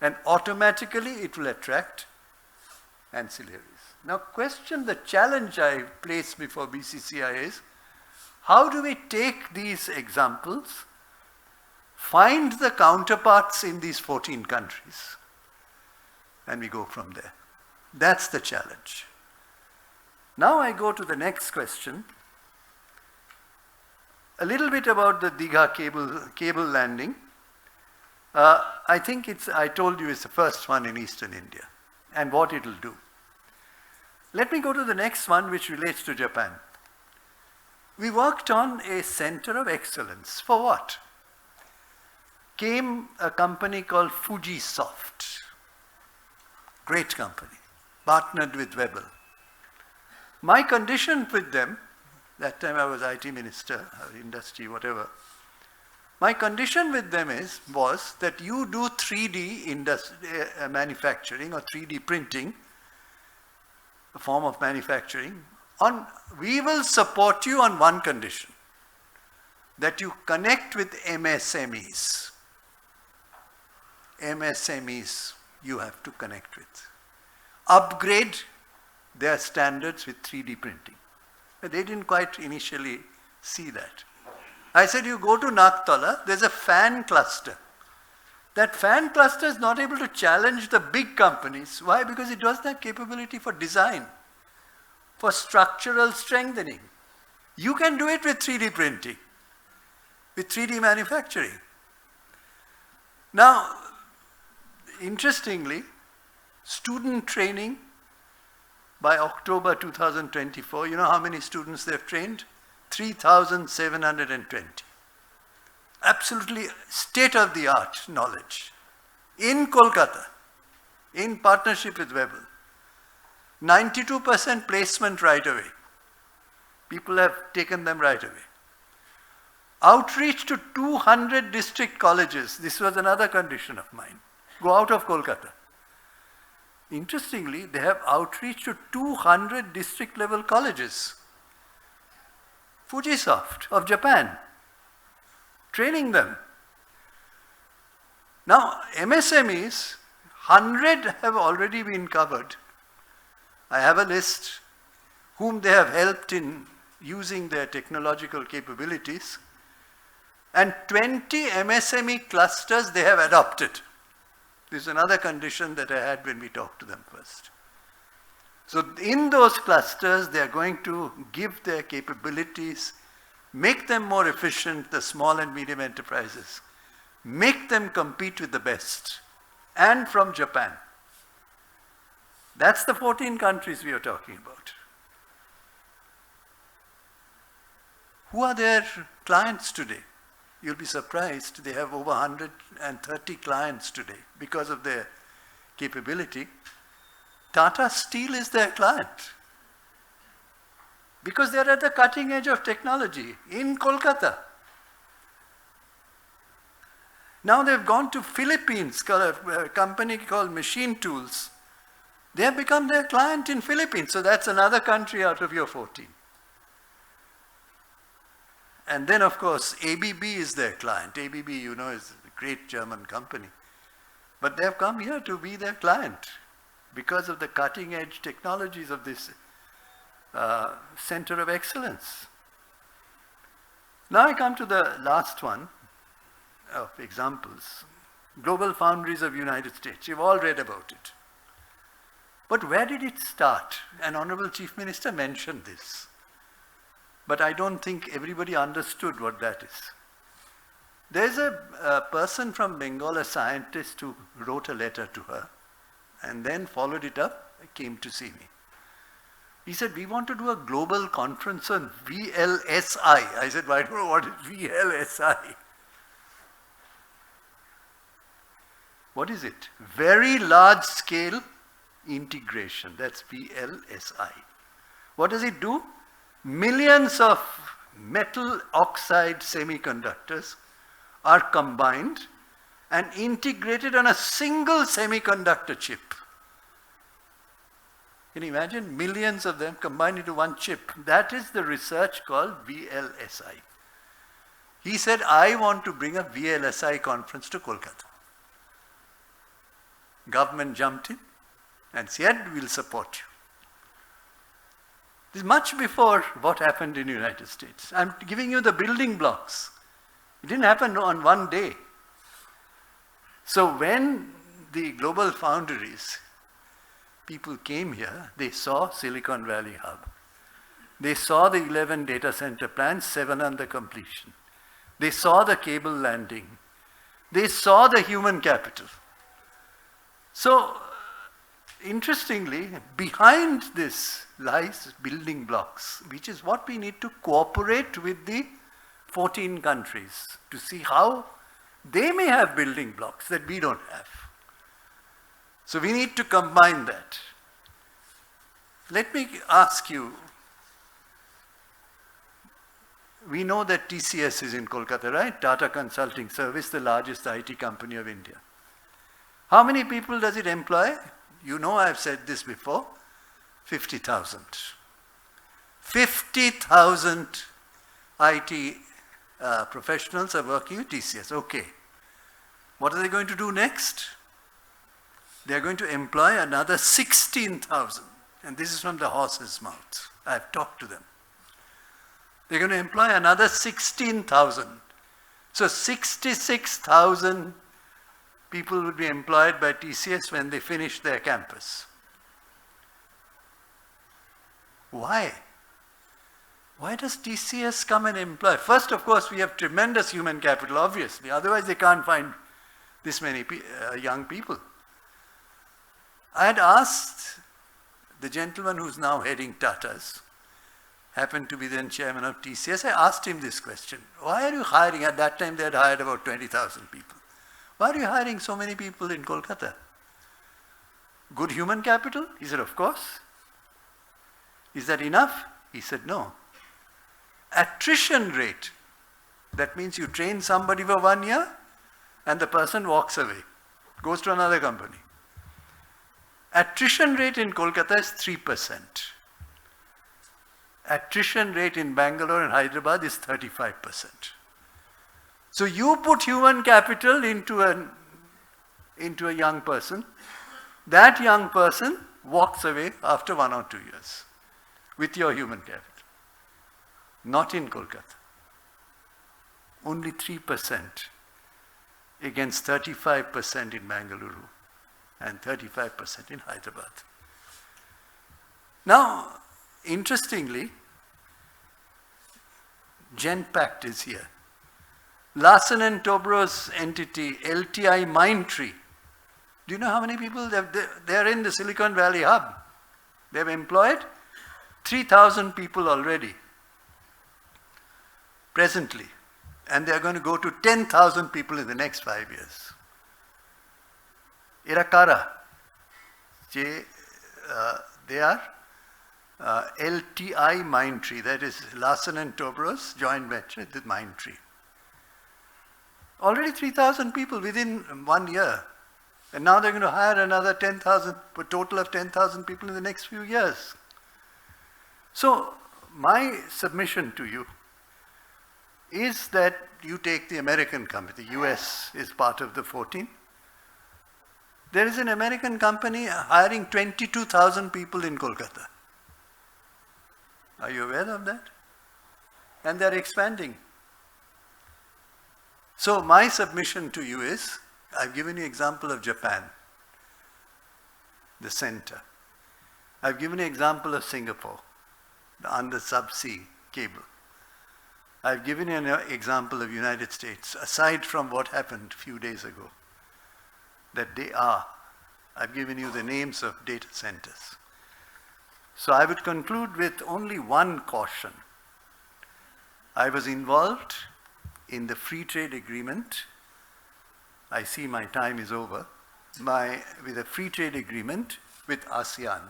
And automatically it will attract ancillaries. Now the challenge I place before BCCI is, how do we take these examples, find the counterparts in these 14 countries, and we go from there. That's the challenge. Now I go to the next question. A little bit about the Digha cable landing. I think I told you it's the first one in Eastern India, and what it'll do. Let me go to the next one, which relates to Japan. We worked on a center of excellence. For what? Came a company called Fujisoft. Great company. Partnered with Weber. My condition with them, that time I was IT minister, or industry, whatever, My condition with them was that you do 3D manufacturing or 3D printing, a form of manufacturing. We will support you on one condition, that you connect with MSMEs. MSMEs you have to connect with. Upgrade their standards with 3D printing. But they didn't quite initially see that. I said, you go to Nagtala, there's a fan cluster. That fan cluster is not able to challenge the big companies. Why? Because it doesn't have capability for design, for structural strengthening. You can do it with 3D printing, with 3D manufacturing. Now, interestingly, student training by October 2024, you know how many students they've trained? 3,720. Absolutely state-of-the-art knowledge. In Kolkata, in partnership with Webel. 92% placement right away. People have taken them right away. Outreach to 200 district colleges. This was another condition of mine. Go out of Kolkata. Interestingly, they have outreach to 200 district level colleges. Fujisoft of Japan, training them. Now, MSMEs, 100 have already been covered. I have a list whom they have helped in using their technological capabilities, and 20 MSME clusters they have adopted. This is another condition that I had when we talked to them first. So in those clusters, they are going to give their capabilities, make them more efficient, the small and medium enterprises, make them compete with the best, and from Japan. That's the 14 countries we are talking about. Who are their clients today? You'll be surprised, they have over 130 clients today because of their capability. Tata Steel is their client because they're at the cutting edge of technology in Kolkata. Now they've gone to Philippines, a company called Machine Tools. They have become their client in Philippines, so that's another country out of your 14. And then, of course, ABB is their client. ABB, you know, is a great German company. But they've come here to be their client because of the cutting-edge technologies of this center of excellence. Now I come to the last one of examples. Global Foundries of United States. You've all read about it. But where did it start? An Honorable Chief Minister mentioned this. But I don't think everybody understood what that is. There's a person from Bengal, a scientist, who wrote a letter to her and then followed it up, came to see me. He said, we want to do a global conference on VLSI. I said, I don't know what is VLSI. What is it? Very large scale integration. That's VLSI. What does it do? Millions of metal oxide semiconductors are combined and integrated on a single semiconductor chip. Can you imagine? Millions of them combined into one chip. That is the research called VLSI. He said, I want to bring a VLSI conference to Kolkata. Government jumped in and said, we'll support you. This is much before what happened in the United States. I'm giving you the building blocks. It didn't happen on one day. So when the global foundries people came here, they saw Silicon Valley Hub. They saw the 11 data center plans, 7 under completion. They saw the cable landing. They saw the human capital. So, interestingly, behind this lies building blocks, which is what we need to cooperate with the 14 countries to see how they may have building blocks that we don't have. So we need to combine that. Let me ask you, we know that TCS is in Kolkata, right? Tata Consulting Service, the largest IT company of India. How many people does it employ? You know I've said this before, 50,000. 50,000 IT professionals are working with TCS. Okay. What are they going to do next? They are going to employ another 16,000. And this is from the horse's mouth. I've talked to them. They're going to employ another 16,000. So 66,000 people will be employed by TCS when they finish their campus. Why? Why does TCS come and employ? First, of course, we have tremendous human capital, obviously. Otherwise, they can't find this many young people. I had asked the gentleman who's now heading Tata's, happened to be then chairman of TCS, I asked him this question. Why are you hiring? At that time, they had hired about 20,000 people. Why are you hiring so many people in Kolkata? Good human capital? He said, of course. Is that enough? He said, no. Attrition rate. That means you train somebody for 1 year and the person walks away, goes to another company. Attrition rate in Kolkata is 3%. Attrition rate in Bangalore and Hyderabad is 35%. So you put human capital into a young person. That young person walks away after 1 or 2 years with your human capital. Not in Kolkata. Only 3% against 35% in Bengaluru and 35% in Hyderabad. Now, interestingly, Genpact is here. Larsen and Toubro's entity, LTI Mindtree. Do you know how many people they're in the Silicon Valley hub? They've employed 3,000 people already, presently. And they're going to go to 10,000 people in the next 5 years. Irakara, they are LTI Mindtree, that is Larsen and Toubro's joint venture with Mindtree. Already 3,000 people within 1 year. And now they're going to hire another 10,000, a total of 10,000 people in the next few years. So my submission to you is that you take the American company. The US is part of the 14. There is an American company hiring 22,000 people in Kolkata. Are you aware of that? And they're expanding. So my submission to you is, I've given you an example of Japan, the center. I've given you an example of Singapore, the under subsea cable. I've given you an example of United States, aside from what happened a few days ago, that they are. I've given you the names of data centers. So I would conclude with only one caution. I was involved in the free trade agreement. I see my time is over. With a free trade agreement with ASEAN.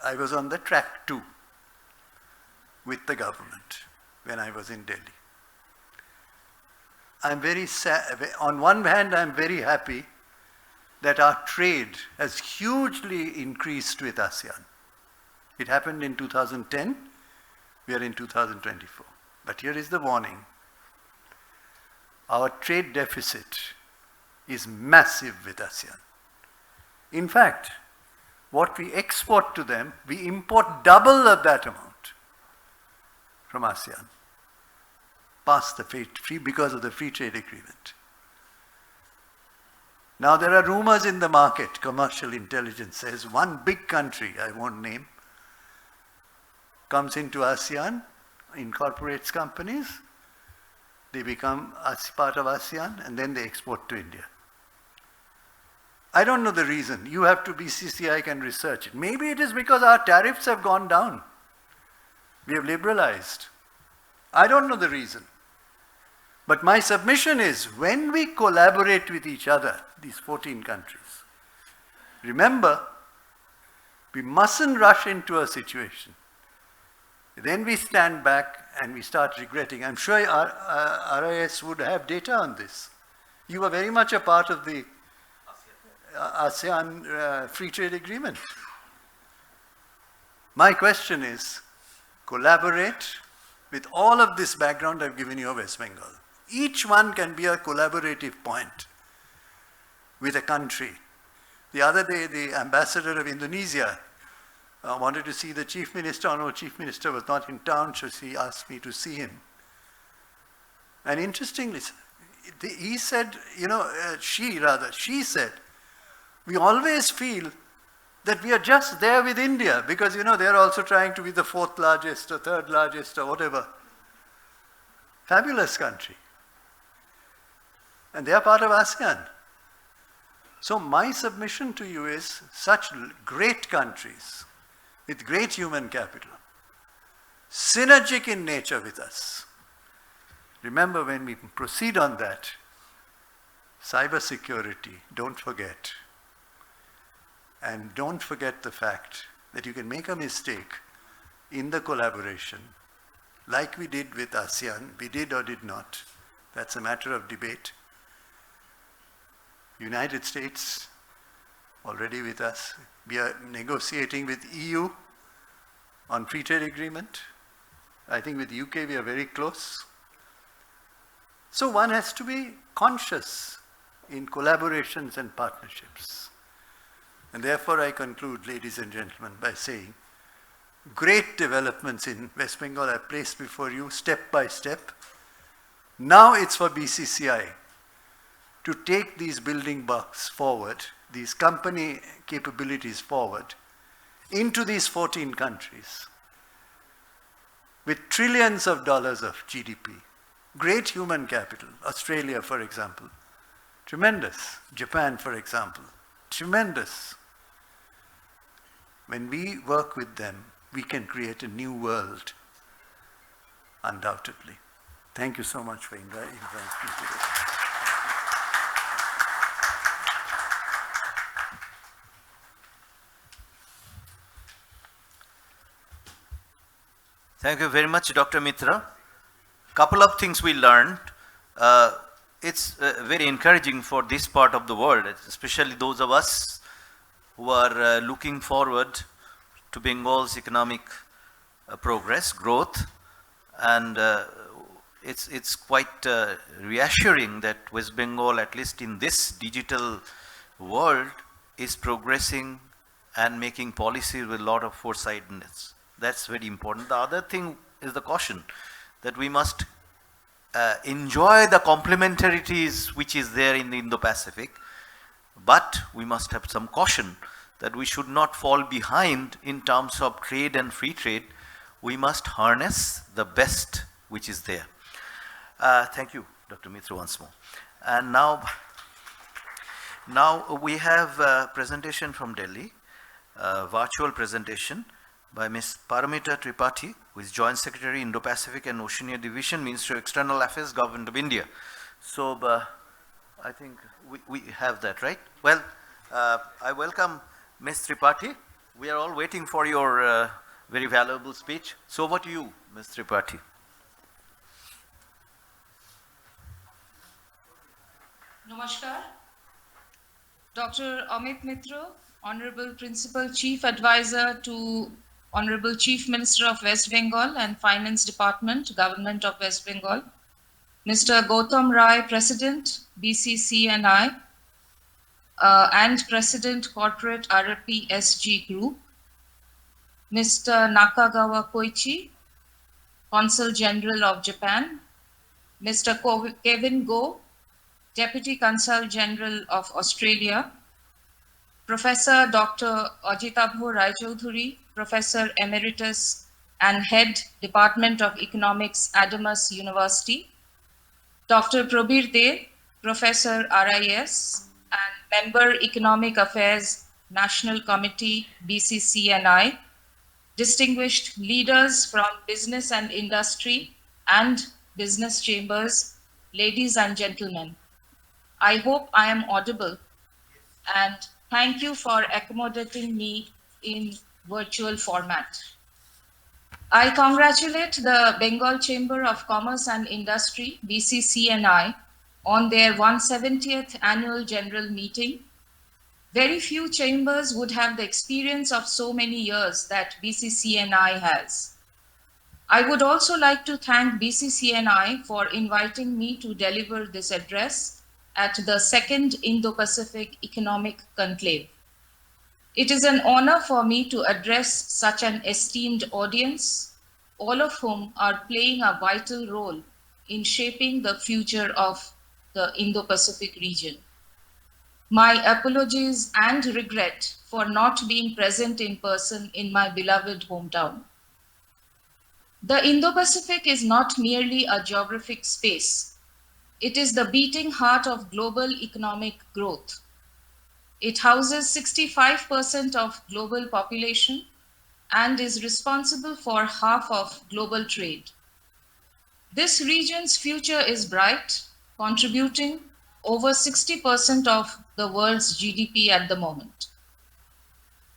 I was on the track 2 with the government when I was in Delhi. I'm very sad. On one hand, I'm very happy that our trade has hugely increased with ASEAN. It happened in 2010. We are in 2024. But here is the warning. Our trade deficit is massive with ASEAN. In fact, what we export to them, we import double of that amount from ASEAN, past the free because of the free trade agreement. Now there are rumors in the market, commercial intelligence says one big country, I won't name, comes into ASEAN, incorporates companies, they become part of ASEAN, and then they export to India. I don't know the reason. You have to, BCCI can research it. Maybe it is because our tariffs have gone down. We have liberalized. I don't know the reason. But my submission is, when we collaborate with each other, these 14 countries, remember, we mustn't rush into a situation Then we stand back and we start regretting. I'm sure RIS would have data on this. You were very much a part of the ASEAN Free Trade Agreement. My question is, collaborate with all of this background I've given you of West Bengal. Each one can be a collaborative point with a country. The other day, the ambassador of Indonesia wanted to see the chief minister. No, chief minister was not in town, so he asked me to see him. And interestingly, he said, she said, we always feel that we are just there with India because, they're also trying to be the fourth largest or third largest or whatever. Fabulous country. And they are part of ASEAN. So my submission to you is such great countries with great human capital, synergic in nature with us. Remember, when we proceed on that, cybersecurity, don't forget. And don't forget the fact that you can make a mistake in the collaboration, like we did with ASEAN. We did or did not. That's a matter of debate. United States, already with us. We are negotiating with EU on free trade agreement. I think with UK we are very close. So one has to be conscious in collaborations and partnerships. And therefore I conclude, ladies and gentlemen, by saying, great developments in West Bengal are placed before you step by step. Now it's for BCCI to take these building blocks forward, these company capabilities forward, into these 14 countries with trillions of dollars of GDP, great human capital. Australia, for example, tremendous. Japan, for example, tremendous. When we work with them, we can create a new world, undoubtedly. Thank you so much for inviting me today. Thank you very much, Dr. Mitra. Couple of things we learned. It's very encouraging for this part of the world, especially those of us who are looking forward to Bengal's economic progress, growth, and it's quite reassuring that West Bengal, at least in this digital world, is progressing and making policies with a lot of foresightedness. That's very important. The other thing is the caution that we must enjoy the complementarities which is there in the Indo-Pacific, but we must have some caution that we should not fall behind in terms of trade and free trade. We must harness the best which is there. Thank you, Dr. Mitra, once more. And now we have a presentation from Delhi, a virtual presentation by Ms. Paramita Tripathi, who is Joint Secretary, Indo-Pacific and Oceania Division, Ministry of External Affairs, Government of India. So I think we have that, right? Well, I welcome Ms. Tripathi. We are all waiting for your very valuable speech. So over to you, Ms. Tripathi. Namaskar. Dr. Amit Mitra, Honorable Principal Chief Advisor to Honorable Chief Minister of West Bengal and Finance Department, Government of West Bengal. Mr. Gautam Rai, President, BCCNI, and President, Corporate RPSG Group. Mr. Nakagawa Koichi, Consul General of Japan. Mr. Kevin Go, Deputy Consul General of Australia. Professor Dr. Ajitabho Raichaudhuri, Professor Emeritus and Head, Department of Economics, Adamas University. Dr. Prabir De, Professor RIS and Member Economic Affairs, National Committee, BCCNI. Distinguished leaders from business and industry and business chambers, ladies and gentlemen. I hope I am audible, and thank you for accommodating me in virtual format. I congratulate the Bengal Chamber of Commerce and Industry, BCCNI, on their 170th annual general meeting. Very few chambers would have the experience of so many years that BCCNI has. I would also like to thank BCCNI for inviting me to deliver this address at the second Indo-Pacific Economic Conclave. It is an honor for me to address such an esteemed audience, all of whom are playing a vital role in shaping the future of the Indo-Pacific region. My apologies and regret for not being present in person in my beloved hometown. The Indo-Pacific is not merely a geographic space. It is the beating heart of global economic growth. It houses 65% of global population and is responsible for half of global trade. This region's future is bright, contributing over 60% of the world's GDP at the moment.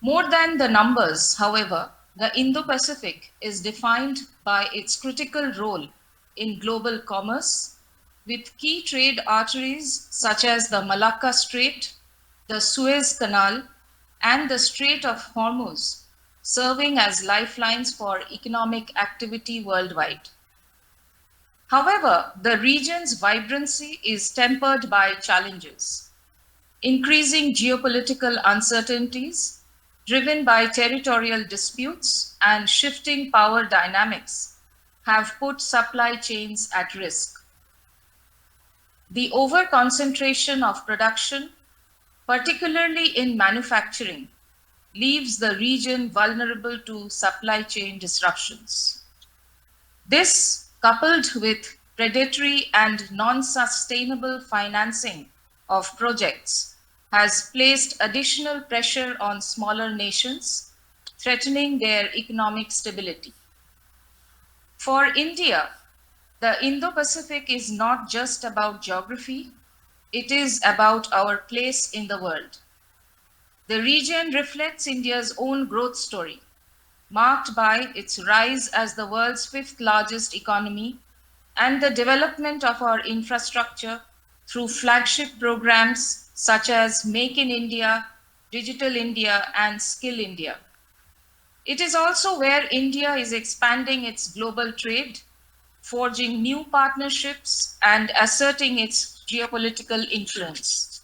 More than the numbers, however, the Indo-Pacific is defined by its critical role in global commerce, with key trade arteries such as the Malacca Strait, the Suez Canal, and the Strait of Hormuz serving as lifelines for economic activity worldwide. However, the region's vibrancy is tempered by challenges. Increasing geopolitical uncertainties, driven by territorial disputes and shifting power dynamics, have put supply chains at risk. The over-concentration of production, particularly in manufacturing, leaves the region vulnerable to supply chain disruptions. This, coupled with predatory and non-sustainable financing of projects, has placed additional pressure on smaller nations, threatening their economic stability. For India, the Indo-Pacific is not just about geography, it is about our place in the world. The region reflects India's own growth story, marked by its rise as the world's fifth largest economy and the development of our infrastructure through flagship programs such as Make in India, Digital India, and Skill India. It is also where India is expanding its global trade, forging new partnerships, and asserting its geopolitical influence.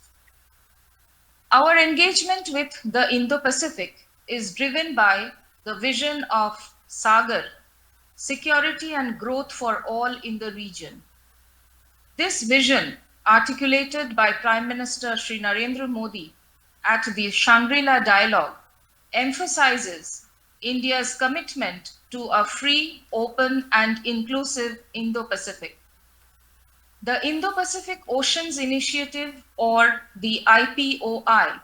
Our engagement with the Indo-Pacific is driven by the vision of Sagar, security and growth for all in the region. This vision, articulated by Prime Minister Shri Narendra Modi at the Shangri-La Dialogue, emphasizes India's commitment to a free, open, and inclusive Indo-Pacific. The Indo-Pacific Oceans Initiative, or the IPOI,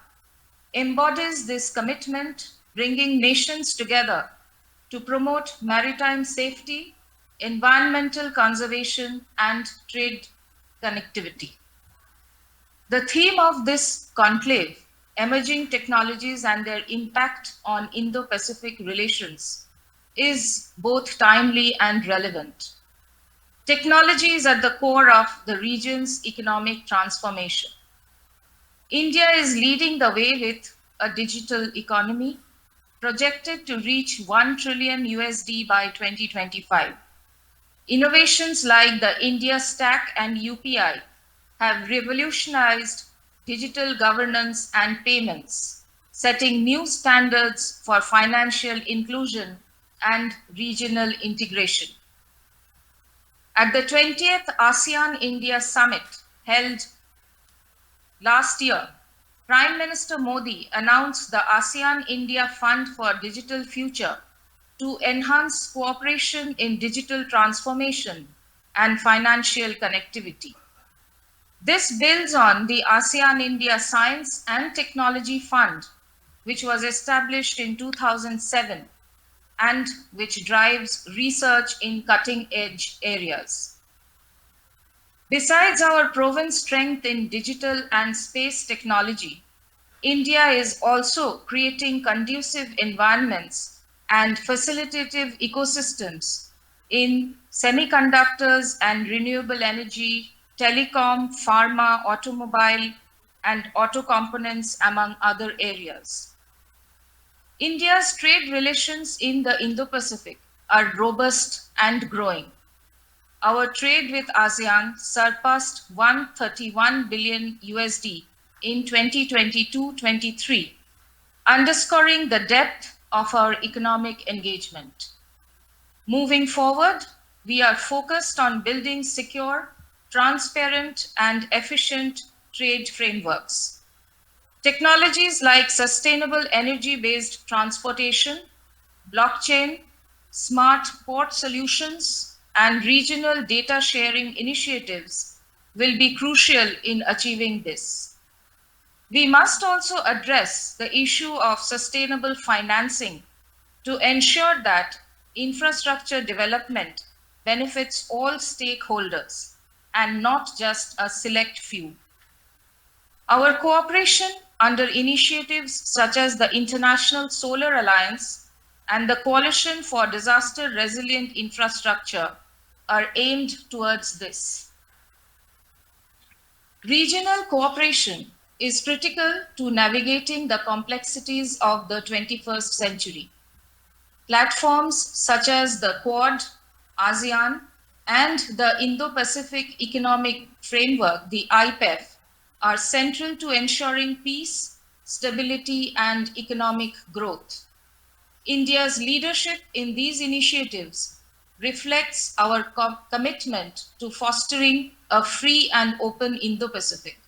embodies this commitment, bringing nations together to promote maritime safety, environmental conservation, and trade connectivity. The theme of this conclave, Emerging Technologies and Their Impact on Indo-Pacific Relations, is both timely and relevant. Technology is at the core of the region's economic transformation. India is leading the way with a digital economy projected to reach $1 trillion USD by 2025. Innovations like the India Stack and UPI have revolutionized digital governance and payments, setting new standards for financial inclusion and regional integration. At the 20th ASEAN-India Summit held last year, Prime Minister Modi announced the ASEAN-India Fund for Digital Future to enhance cooperation in digital transformation and financial connectivity. This builds on the ASEAN-India Science and Technology Fund, which was established in 2007 and which drives research in cutting-edge areas. Besides our proven strength in digital and space technology, India is also creating conducive environments and facilitative ecosystems in semiconductors and renewable energy, telecom, pharma, automobile, and auto components, among other areas. India's trade relations in the Indo-Pacific are robust and growing. Our trade with ASEAN surpassed 131 billion USD in 2022-23, underscoring the depth of our economic engagement. Moving forward, we are focused on building secure, transparent, and efficient trade frameworks. Technologies like sustainable energy-based transportation, blockchain, smart port solutions, and regional data sharing initiatives will be crucial in achieving this. We must also address the issue of sustainable financing to ensure that infrastructure development benefits all stakeholders and not just a select few. Our cooperation under initiatives such as the International Solar Alliance and the Coalition for Disaster Resilient Infrastructure are aimed towards this. Regional cooperation is critical to navigating the complexities of the 21st century. Platforms such as the Quad, ASEAN, and the Indo-Pacific Economic Framework, the IPEF, are central to ensuring peace, stability, and economic growth. India's leadership in these initiatives reflects our commitment to fostering a free and open Indo-Pacific.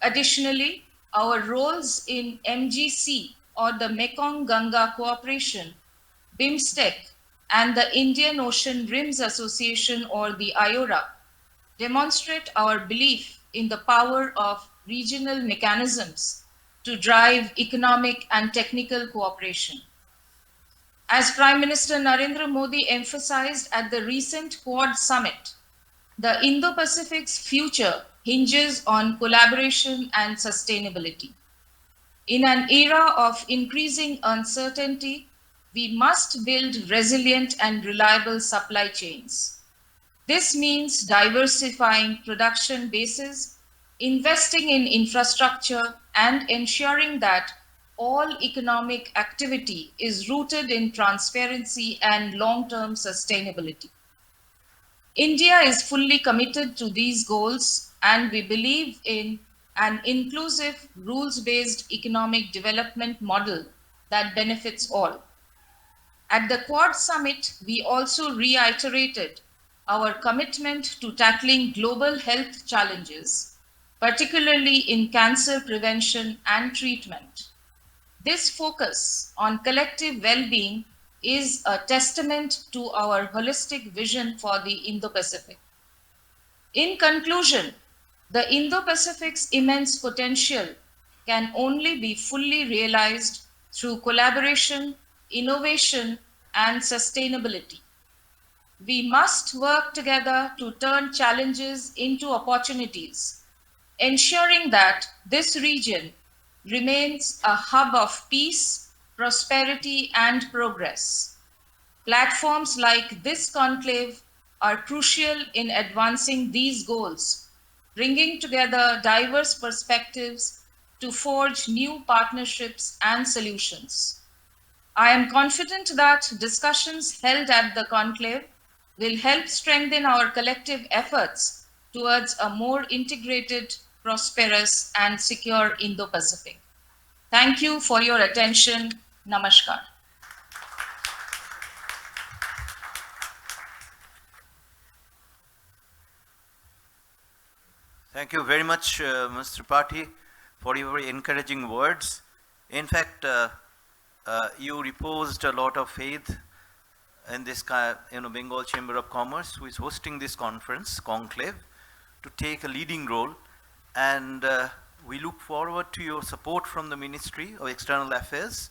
Additionally, our roles in MGC, or the Mekong-Ganga Cooperation, BIMSTEC, and the Indian Ocean Rims Association, or the IORA, demonstrate our belief in the power of regional mechanisms to drive economic and technical cooperation. As Prime Minister Narendra Modi emphasized at the recent Quad Summit, the Indo-Pacific's future hinges on collaboration and sustainability. In an era of increasing uncertainty, we must build resilient and reliable supply chains. This means diversifying production bases, investing in infrastructure, and ensuring that all economic activity is rooted in transparency and long-term sustainability. India is fully committed to these goals, and we believe in an inclusive, rules-based economic development model that benefits all. At the Quad Summit, we also reiterated our commitment to tackling global health challenges, particularly in cancer prevention and treatment. This focus on collective well-being is a testament to our holistic vision for the Indo-Pacific. In conclusion, the Indo-Pacific's immense potential can only be fully realized through collaboration, innovation, and sustainability. We must work together to turn challenges into opportunities, ensuring that this region remains a hub of peace, prosperity, and progress. Platforms like this conclave are crucial in advancing these goals, bringing together diverse perspectives to forge new partnerships and solutions. I am confident that discussions held at the conclave will help strengthen our collective efforts towards a more integrated, prosperous, and secure Indo-Pacific. Thank you for your attention. Namaskar. Thank you very much, Mr. Tripathi, for your very encouraging words. In fact, you reposed a lot of faith in this Bengal Chamber of Commerce, who is hosting this conference, Conclave, to take a leading role. And we look forward to your support from the Ministry of External Affairs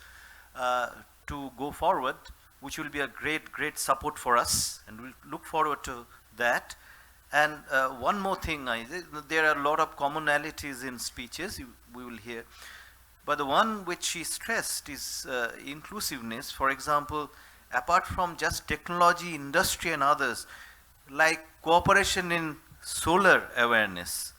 to go forward, which will be a great support for us, and we look forward to that. And one more thing, there are a lot of commonalities in speeches we will hear. But the one which he stressed is inclusiveness. For example, apart from just technology, industry and others, like cooperation in solar awareness,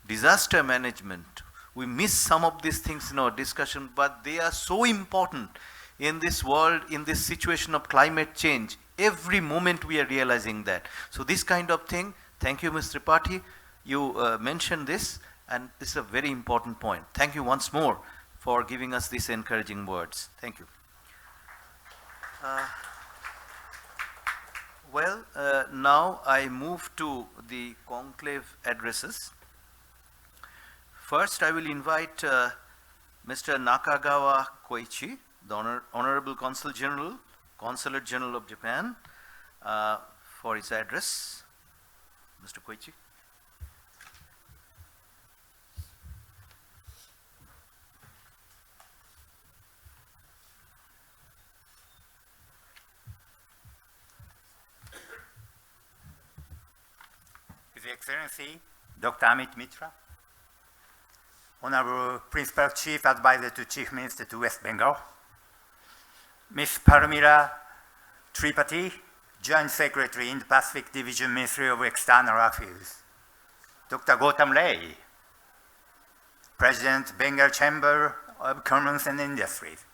disaster management. We miss some of these things in our discussion, but they are so important in this world, in this situation of climate change. Every moment we are realizing that. So this kind of thing, thank you, Mr. Tripathi. You mentioned this, and this is a very important point. Thank you once more for giving us these encouraging words. Thank you. Now I move to the conclave addresses. First, I will invite Mr. Nakagawa Koichi, the Honorable Consul General, Consulate General of Japan, for his address. Mr. Koichi. His Excellency, Dr. Amit Mitra, Honorable Principal Chief Advisor to Chief Minister to West Bengal, Ms. Paramila Tripathi, Joint Secretary, Indo-Pacific Division, Ministry of External Affairs, Dr. Gautam Ray, President, Bengal Chamber of Commerce and Industries,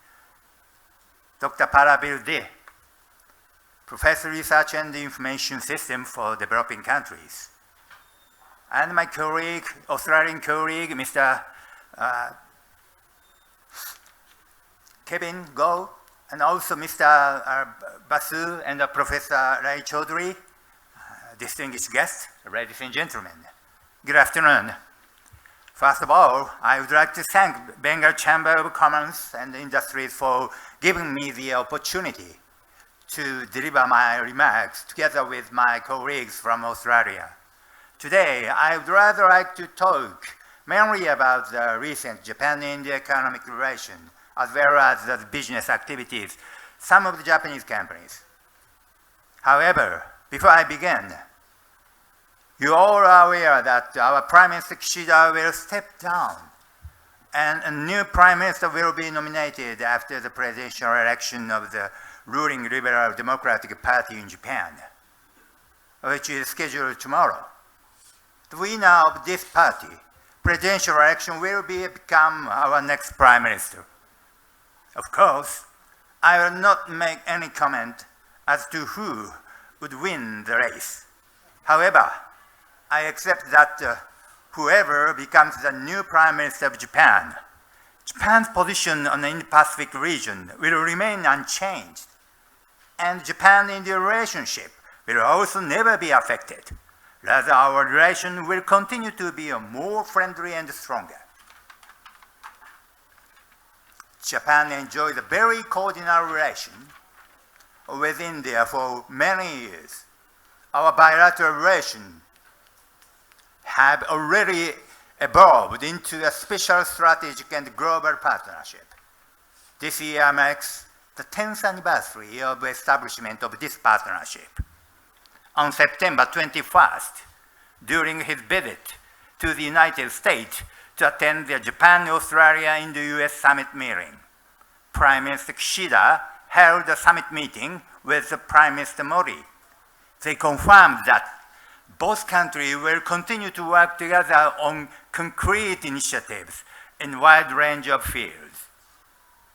Dr. Parabil De, Professor Research and Information System for Developing Countries, and my colleague, Australian colleague, Mr. Kevin Go, and also Mr. Basu and Professor Rai Chaudhary, distinguished guests, ladies and gentlemen. Good afternoon. First of all, I would like to thank Bengal Chamber of Commerce and Industries for giving me the opportunity to deliver my remarks together with my colleagues from Australia. Today, I would rather like to talk mainly about the recent Japan-India economic relation, as well as the business activities, some of the Japanese companies. However, before I begin, you all are aware that our Prime Minister Kishida will step down, and a new Prime Minister will be nominated after the presidential election of the ruling Liberal Democratic Party in Japan, which is scheduled tomorrow. The winner of this party, presidential election, will become our next Prime Minister. Of course, I will not make any comment as to who would win the race. However, I accept that whoever becomes the new Prime Minister of Japan, Japan's position on the Indo-Pacific region will remain unchanged, and Japan-India relationship will also never be affected. Rather, our relation will continue to be more friendly and stronger. Japan enjoys a very cordial relation with India for many years. Our bilateral relations have already evolved into a special strategic and global partnership. This year marks the 10th anniversary of the establishment of this partnership. On September 21st, during his visit to the United States to attend the Japan-Australia-Indo-US Summit meeting, Prime Minister Kishida held a summit meeting with Prime Minister Modi. They confirmed that both countries will continue to work together on concrete initiatives in a wide range of fields.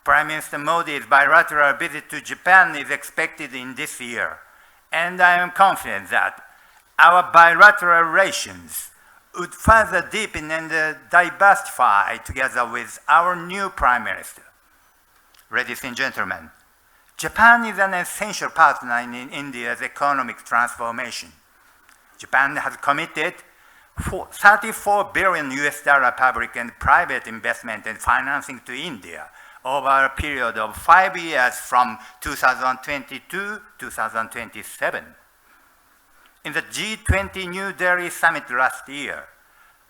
Prime Minister Modi's bilateral visit to Japan is expected in this year, and I am confident that our bilateral relations would further deepen and diversify together with our new Prime Minister. Ladies and gentlemen, Japan is an essential partner in India's economic transformation. Japan has committed $34 billion public and private investment and financing to India over a period of 5 years from 2022 to 2027. In the G20 New Delhi summit last year,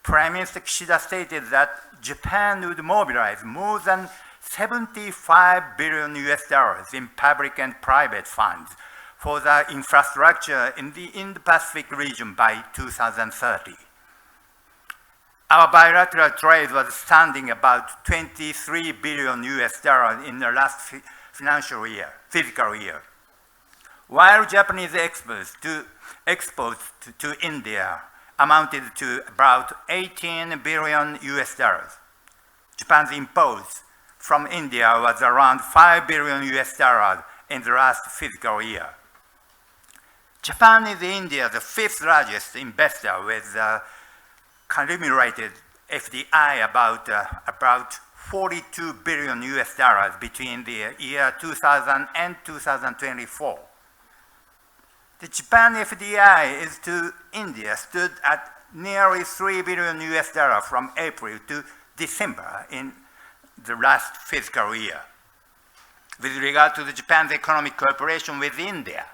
Prime Minister Kishida stated that Japan would mobilize more than $75 billion in public and private funds for the infrastructure in the Indo-Pacific region by 2030. Our bilateral trade was standing about 23 billion US dollars in the last fiscal year. While Japanese exports to India amounted to about 18 billion US dollars. Japan's imports from India was around 5 billion US dollars in the last fiscal year. Japan is India's fifth largest investor with cumulated FDI about 42 billion US dollars between the year 2000 and 2024. The Japan FDI to India stood at nearly 3 billion US dollars from April to December in the last fiscal year. With regard to Japan's economic cooperation with India,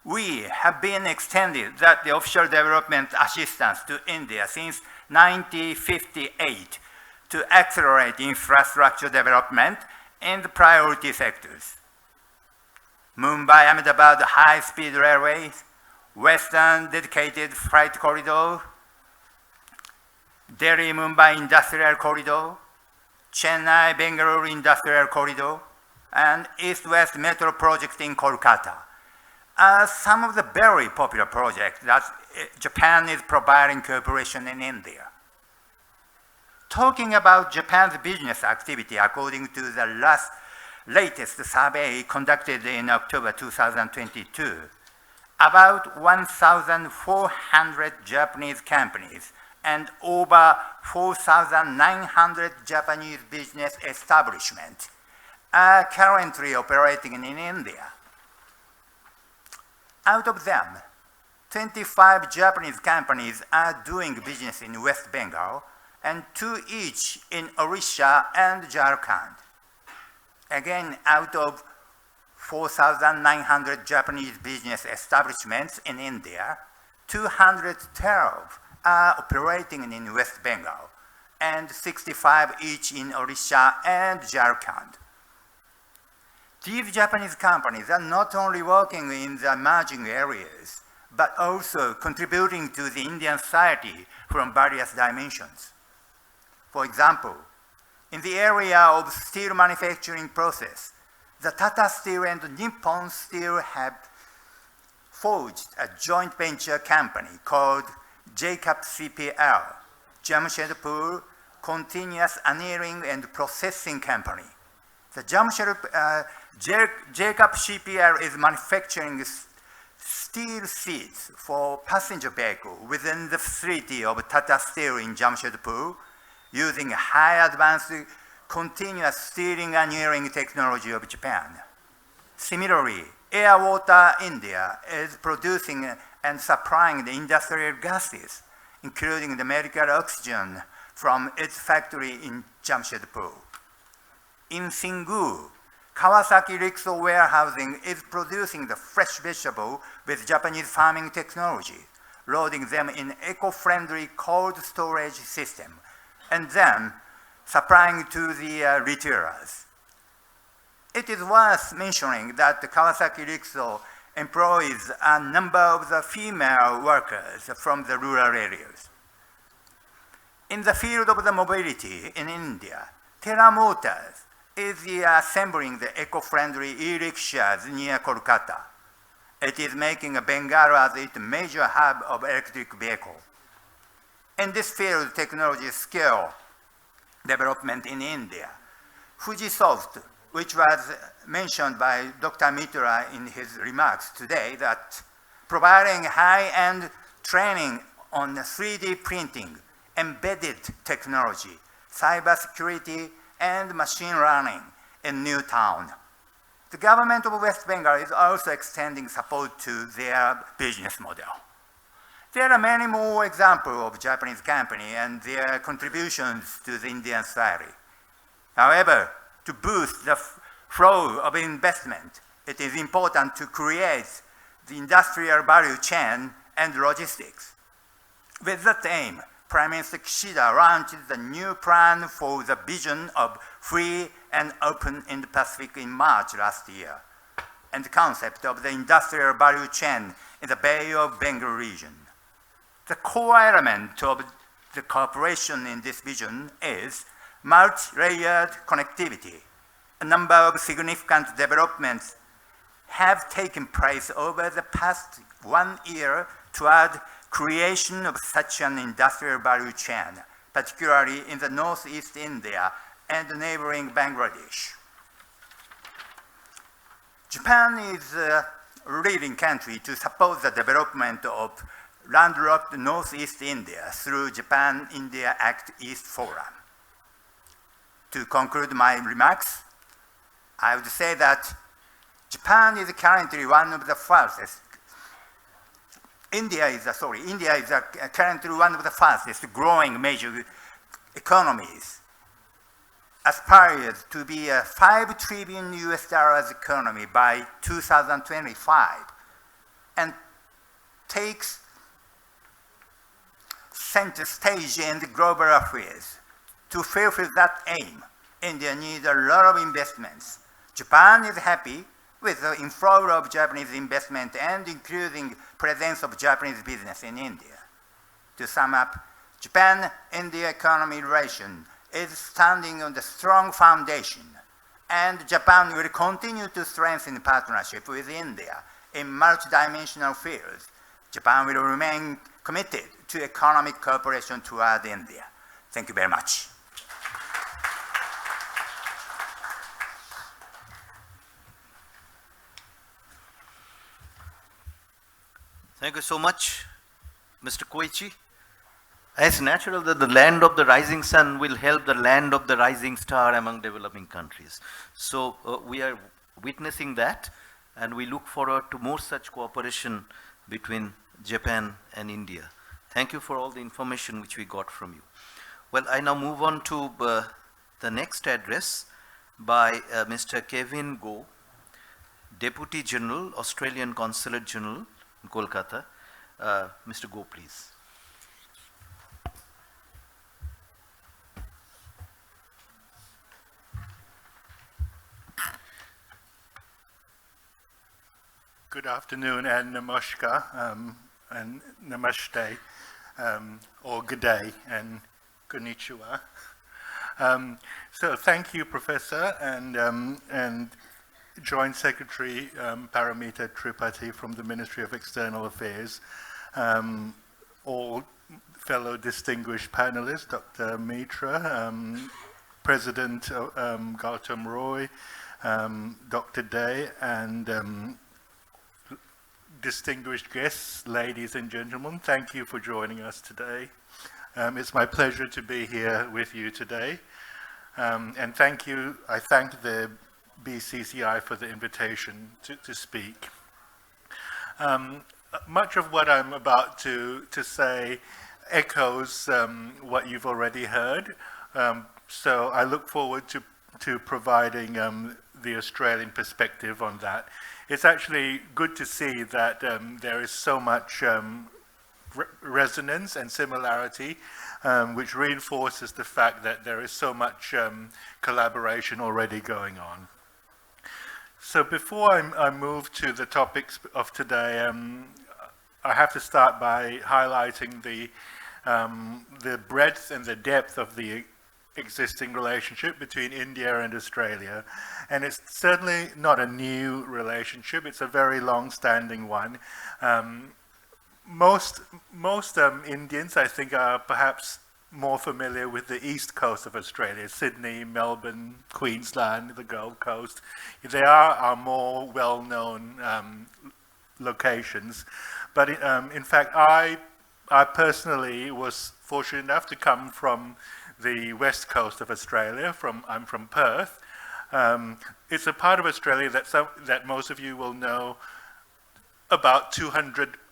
we have been extended the official development assistance to India since 1958 to accelerate infrastructure development in the priority sectors. Mumbai-Ahmedabad high-speed railways, Western dedicated freight corridor, Delhi-Mumbai industrial corridor, Chennai-Bengaluru industrial corridor, and East-West metro project in Kolkata are some of the very popular projects that Japan is providing cooperation in India. Talking about Japan's business activity according to the latest survey conducted in October 2022, about 1,400 Japanese companies and over 4,900 Japanese business establishments are currently operating in India. Out of them, 25 Japanese companies are doing business in West Bengal and 2 each in Orissa and Jharkhand. Again, out of 4,900 Japanese business establishments in India, 212 are operating in West Bengal and 65 each in Orissa and Jharkhand. These Japanese companies are not only working in the emerging areas, but also contributing to the Indian society from various dimensions. For example, in the area of steel manufacturing process, the Tata Steel and Nippon Steel have forged a joint venture company called Jacob CPL, Jamshedpur Continuous Annealing and Processing Company. The Jacob CPL is manufacturing steel seats for passenger vehicle within the facility of Tata Steel in Jamshedpur using high advanced continuous steering annealing technology of Japan. Similarly, Air Water India is producing and supplying the industrial gases, including the medical oxygen, from its factory in Jamshedpur. In Singu, Kawasaki Rixo Warehousing is producing the fresh vegetable with Japanese farming technology, loading them in eco-friendly cold storage system, and then supplying to the retailers. It is worth mentioning that the Kawasaki Rixo employs a number of the female workers from the rural areas. In the field of the mobility in India, Tera Motors is assembling the eco-friendly e-rickshaws near Kolkata. It is making Bengal as its major hub of electric vehicle. In this field, technology scale development in India, Fujisoft, which was mentioned by Dr. Mitra in his remarks today, that providing high-end training on 3D printing, embedded technology, cybersecurity, and machine learning in New Town. The government of West Bengal is also extending support to their business model. There are many more examples of Japanese companies and their contributions to the Indian society. However, to boost the flow of investment, it is important to create the industrial value chain and logistics. With that aim, Prime Minister Kishida launched the new plan for the vision of free and open Indo-Pacific in March last year, and the concept of the industrial value chain in the Bay of Bengal region. The core element of the cooperation in this vision is multi-layered connectivity. A number of significant developments have taken place over the past 1 year toward creation of such an industrial value chain, particularly in the northeast India and neighboring Bangladesh. Japan is a leading country to support the development of landlocked northeast India through Japan-India Act East Forum. To conclude my remarks, I would say that Japan is currently one of the fastest. India is currently one of the fastest growing major economies, aspires to be a $5 trillion economy by 2025, and takes center stage in the global affairs. To fulfill that aim, India needs a lot of investments. Japan is happy with the inflow of Japanese investment and increasing presence of Japanese business in India. To sum up, Japan-India economy relation is standing on the strong foundation, and Japan will continue to strengthen partnership with India in multidimensional fields. Japan will remain committed to economic cooperation toward India. Thank you very much. Thank you so much, Mr. Koichi. It's natural that the land of the rising sun will help the land of the rising star among developing countries. So we are witnessing that, and we look forward to more such cooperation between Japan and India. Thank you for all the information which we got from you. Well, I now move on to the next address by Mr. Kevin Go, Deputy General, Australian Consulate General in Kolkata. Mr. Go, please. Good afternoon and namaskar and namaste, or good day and konnichiwa. So thank you, Professor, and Joint Secretary Paramita Tripathi from the Ministry of External Affairs, all fellow distinguished panelists, Dr. Mitra, President Gautam Roy, Dr. Day, and distinguished guests, ladies and gentlemen, thank you for joining us today. It's my pleasure to be here with you today. And I thank the BCCI for the invitation to speak. Much of what I'm about to say echoes what you've already heard. So I look forward to providing the Australian perspective on that. It's actually good to see that there is so much resonance and similarity, which reinforces the fact that there is so much collaboration already going on. So before I move to the topics of today, I have to start by highlighting the breadth and the depth of the existing relationship between India and Australia. And it's certainly not a new relationship, it's a very long-standing one. Most Indians, I think, are perhaps more familiar with the east coast of Australia, Sydney, Melbourne, Queensland, the Gold Coast. They are our more well-known locations. But in fact, I personally was fortunate enough to come from the west coast of Australia. I'm from Perth. It's a part of Australia that most of you will know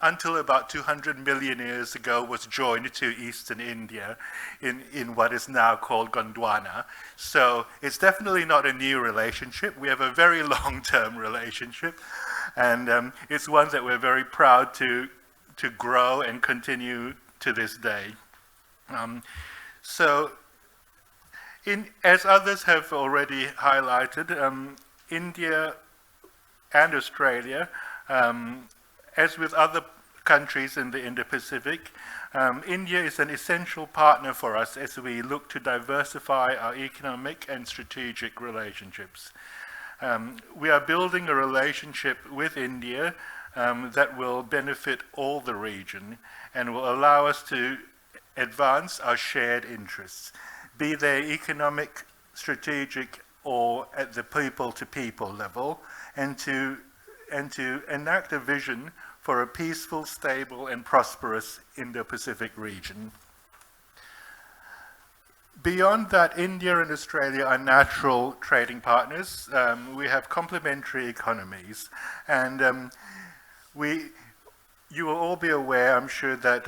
until about 200 million years ago was joined to eastern India in what is now called Gondwana. So it's definitely not a new relationship. We have a very long-term relationship, and it's one that we're very proud to grow and continue to this day. As others have already highlighted, India and Australia, as with other countries in the Indo-Pacific, India is an essential partner for us as we look to diversify our economic and strategic relationships. We are building a relationship with India that will benefit all the region and will allow us to advance our shared interests, be they economic, strategic, or at the people-to-people level, and to enact a vision for a peaceful, stable, and prosperous Indo-Pacific region. Beyond that, India and Australia are natural trading partners. We have complementary economies, and you will all be aware, I'm sure, that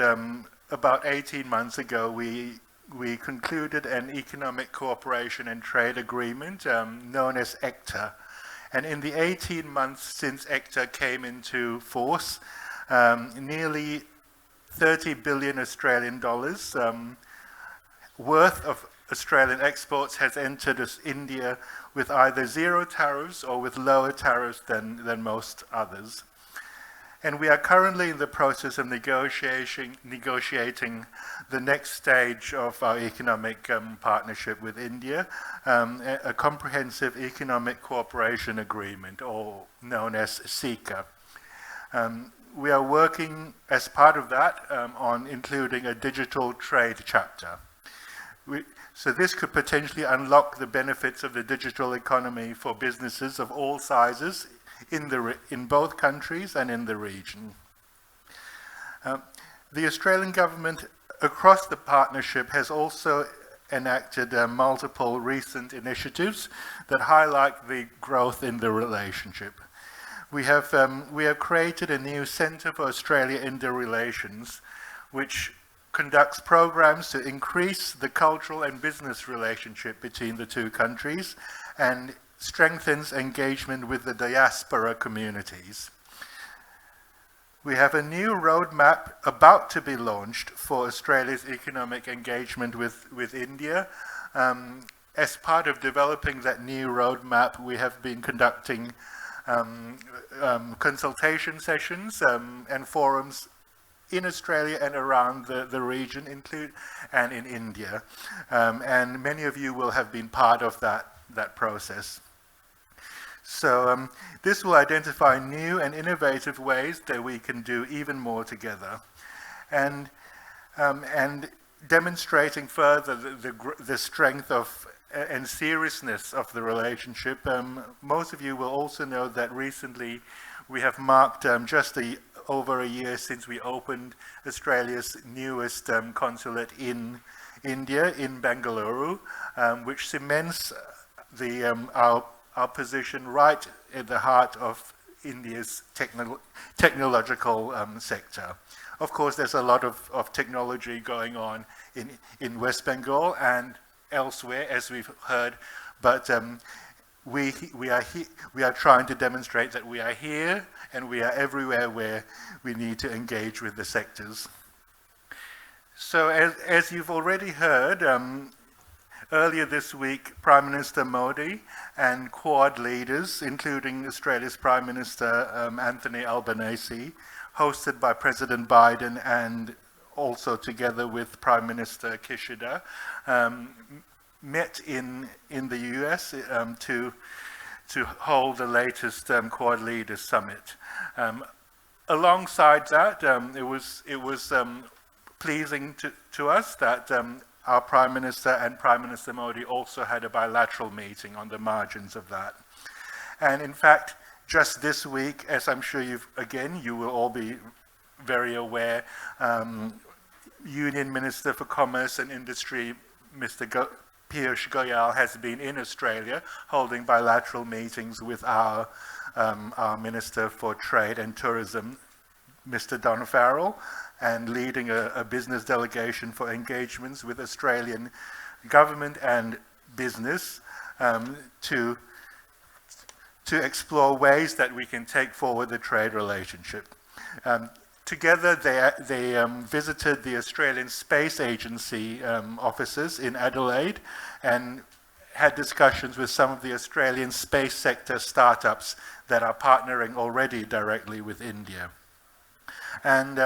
about 18 months ago we concluded an economic cooperation and trade agreement known as ECTA. And in the 18 months since ECTA came into force, nearly 30 billion Australian dollars worth of Australian exports has entered India with either zero tariffs or with lower tariffs than most others. And we are currently in the process of negotiating the next stage of our economic partnership with India, a comprehensive economic cooperation agreement, or known as CECA. We are working as part of that on including a digital trade chapter. So this could potentially unlock the benefits of the digital economy for businesses of all sizes in both countries and in the region. The Australian government across the partnership has also enacted multiple recent initiatives that highlight the growth in the relationship. We have created a new Centre for Australia-India Relations, which conducts programs to increase the cultural and business relationship between the two countries and strengthens engagement with the diaspora communities. We have a new roadmap about to be launched for Australia's economic engagement with India. As part of developing that new roadmap, we have been conducting consultation sessions and forums in Australia and around the region, and in India. And many of you will have been part of that process. So this will identify new and innovative ways that we can do even more together, and demonstrating further the strength of and seriousness of the relationship. Most of you will also know that recently we have marked just over a year since we opened Australia's newest consulate in India, in Bengaluru, which cements our position right at the heart of India's technological sector. Of course, there's a lot of technology going on in West Bengal and elsewhere, as we've heard, but we are trying to demonstrate that we are here and we are everywhere where we need to engage with the sectors. So as you've already heard, earlier this week, Prime Minister Modi and Quad leaders, including Australia's Prime Minister Anthony Albanese, hosted by President Biden and also together with Prime Minister Kishida, met in the US to hold the latest Quad Leaders Summit. Alongside that, it was pleasing to us that our Prime Minister and Prime Minister Modi also had a bilateral meeting on the margins of that. And in fact, just this week, as I'm sure you will all be very aware, Union Minister for Commerce and Industry, Mr. Piyush Goyal, has been in Australia holding bilateral meetings with our Minister for Trade and Tourism, Mr. Don Farrell, and leading a business delegation for engagements with Australian government and business to explore ways that we can take forward the trade relationship. Together, they visited the Australian Space Agency offices in Adelaide and had discussions with some of the Australian space sector startups that are partnering already directly with India. And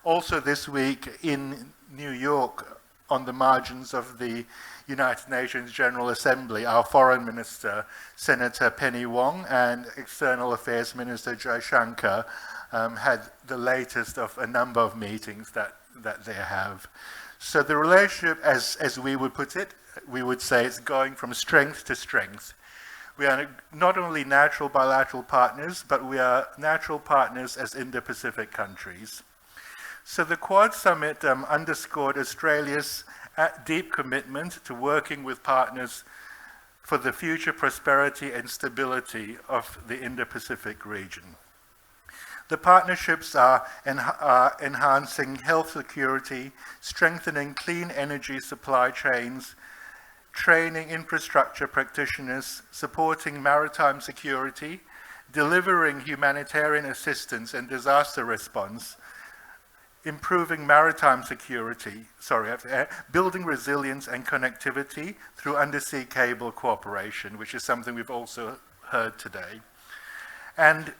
also this week in New York, on the margins of the United Nations General Assembly, our Foreign Minister, Senator Penny Wong, and External Affairs Minister Jai Shankar had the latest of a number of meetings that they have. So the relationship, as we would put it, we would say it's going from strength to strength. We are not only natural bilateral partners, but we are natural partners as Indo-Pacific countries. So the Quad Summit underscored Australia's deep commitment to working with partners for the future prosperity and stability of the Indo-Pacific region. The partnerships are enhancing health security, strengthening clean energy supply chains, training infrastructure practitioners, supporting maritime security, delivering humanitarian assistance and disaster response, improving maritime security, building resilience and connectivity through undersea cable cooperation, which is something we've also heard today. And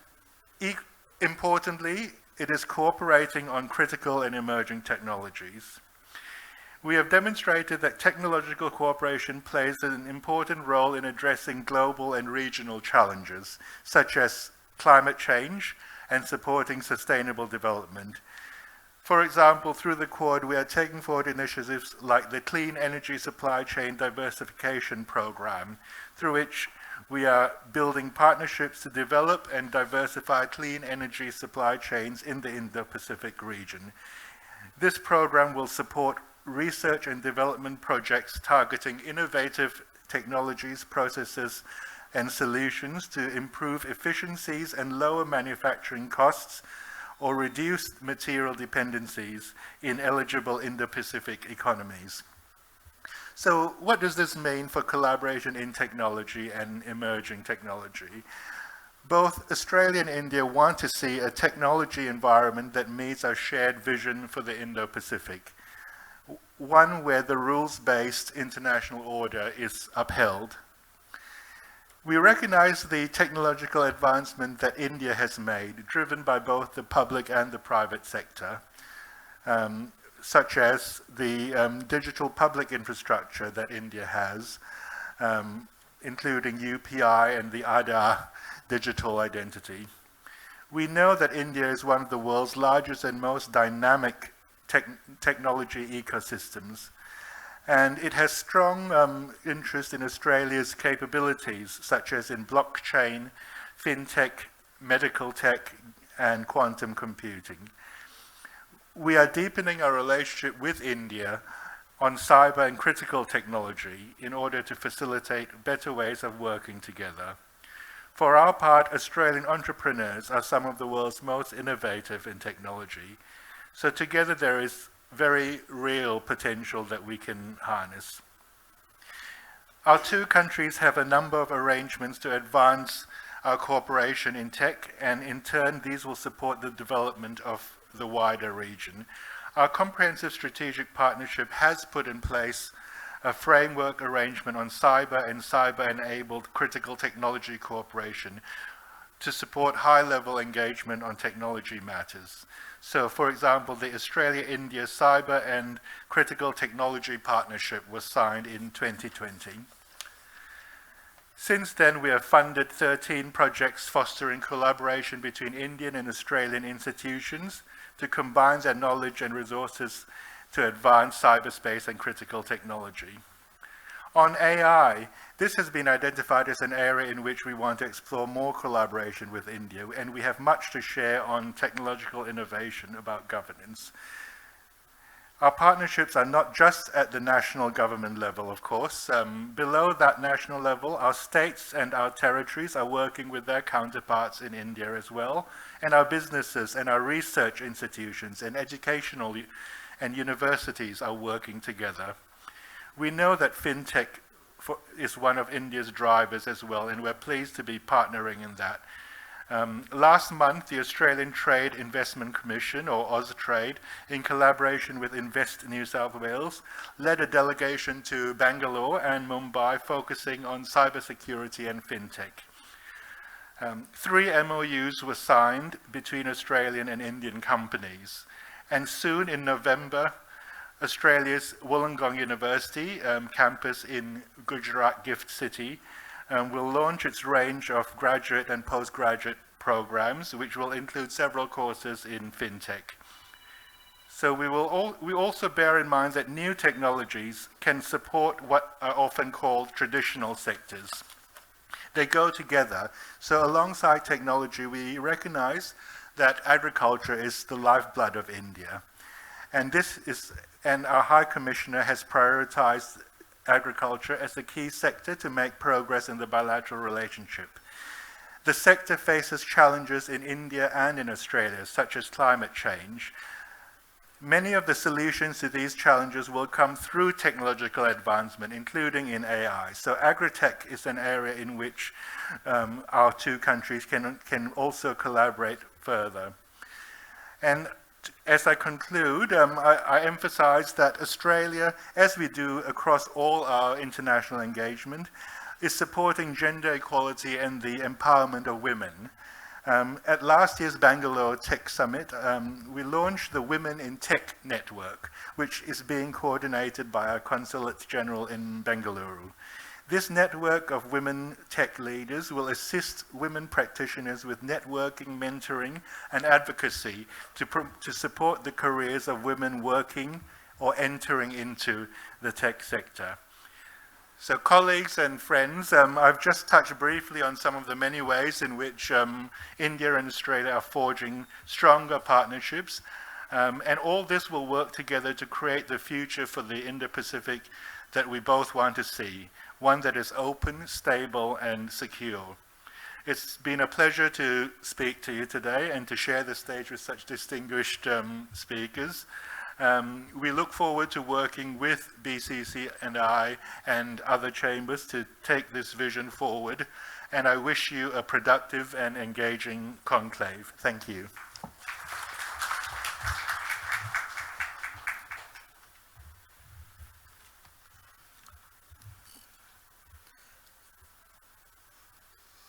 importantly, it is cooperating on critical and emerging technologies. We have demonstrated that technological cooperation plays an important role in addressing global and regional challenges, such as climate change and supporting sustainable development. For example, through the Quad, we are taking forward initiatives like the Clean Energy Supply Chain Diversification Program, through which we are building partnerships to develop and diversify clean energy supply chains in the Indo-Pacific region. This program will support research and development projects targeting innovative technologies, processes, and solutions to improve efficiencies and lower manufacturing costs or reduce material dependencies in eligible Indo-Pacific economies. So what does this mean for collaboration in technology and emerging technology? Both Australia and India want to see a technology environment that meets our shared vision for the Indo-Pacific, one where the rules-based international order is upheld. We recognize the technological advancement that India has made, driven by both the public and the private sector, such as the digital public infrastructure that India has, including UPI and the Aadhaar digital identity. We know that India is one of the world's largest and most dynamic technology ecosystems, and it has strong interest in Australia's capabilities, such as in blockchain, fintech, medical tech, and quantum computing. We are deepening our relationship with India on cyber and critical technology in order to facilitate better ways of working together. For our part, Australian entrepreneurs are some of the world's most innovative in technology. So together there is very real potential that we can harness. Our two countries have a number of arrangements to advance our cooperation in tech, and in turn these will support the development of the wider region. Our comprehensive strategic partnership has put in place a framework arrangement on cyber and cyber-enabled critical technology cooperation to support high-level engagement on technology matters. So, for example, the Australia-India Cyber and Critical Technology Partnership was signed in 2020. Since then, we have funded 13 projects fostering collaboration between Indian and Australian institutions to combine their knowledge and resources to advance cyberspace and critical technology. On AI, this has been identified as an area in which we want to explore more collaboration with India, and we have much to share on technological innovation about governance. Our partnerships are not just at the national government level, of course. Below that national level, our states and our territories are working with their counterparts in India as well, and our businesses and our research institutions and educational and universities are working together. We know that fintech is one of India's drivers as well, and we're pleased to be partnering in that. Last month, the Australian Trade Investment Commission, or Austrade, in collaboration with Invest New South Wales, led a delegation to Bangalore and Mumbai focusing on cybersecurity and fintech. 3 MOUs were signed between Australian and Indian companies. And soon in November, Australia's Wollongong University campus in Gujarat Gift City will launch its range of graduate and postgraduate programs, which will include several courses in fintech. So we also bear in mind that new technologies can support what are often called traditional sectors. They go together. So alongside technology, we recognize that agriculture is the lifeblood of India. And our High Commissioner has prioritized agriculture as a key sector to make progress in the bilateral relationship. The sector faces challenges in India and in Australia, such as climate change. Many of the solutions to these challenges will come through technological advancement, including in AI. So agri-tech is an area in which our two countries can also collaborate further. And as I conclude, I emphasize that Australia, as we do across all our international engagement, is supporting gender equality and the empowerment of women. At last year's Bangalore Tech Summit, we launched the Women in Tech Network, which is being coordinated by our Consulate General in Bengaluru. This network of women tech leaders will assist women practitioners with networking, mentoring, and advocacy to support the careers of women working or entering into the tech sector. So colleagues and friends, I've just touched briefly on some of the many ways in which India and Australia are forging stronger partnerships, and all this will work together to create the future for the Indo-Pacific that we both want to see, one that is open, stable, and secure. It's been a pleasure to speak to you today and to share the stage with such distinguished speakers. We look forward to working with BCC and I and other chambers to take this vision forward, and I wish you a productive and engaging conclave. Thank you.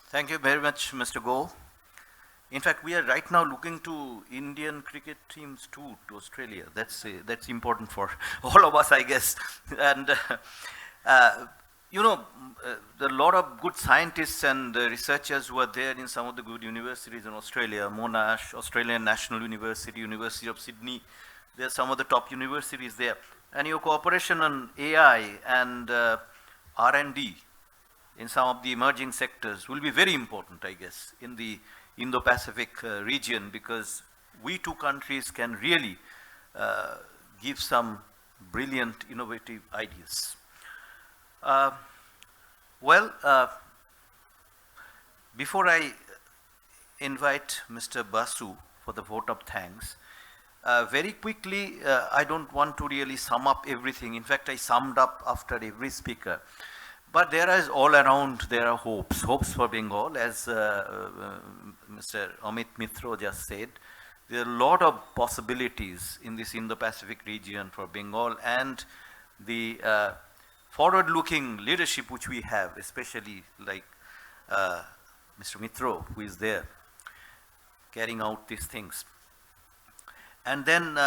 Thank you very much, Mr. Goh. In fact, we are right now looking to Indian cricket teams too, to Australia. That's important for all of us, I guess. And you know, there are a lot of good scientists and researchers who are there in some of the good universities in Australia, Monash, Australian National University, University of Sydney. There are some of the top universities there. And your cooperation on AI and R&D in some of the emerging sectors will be very important, I guess, in the Indo-Pacific region, because we two countries can really give some brilliant, innovative ideas. Before I invite Mr. Basu for the vote of thanks, very quickly, I don't want to really sum up everything. In fact, I summed up after every speaker. But there is all around, there are hopes for Bengal, as Mr. Amit Mitra just said. There are a lot of possibilities in this Indo-Pacific region for Bengal, and the forward-looking leadership which we have, especially like Mr. Mitra, who is there carrying out these things. And then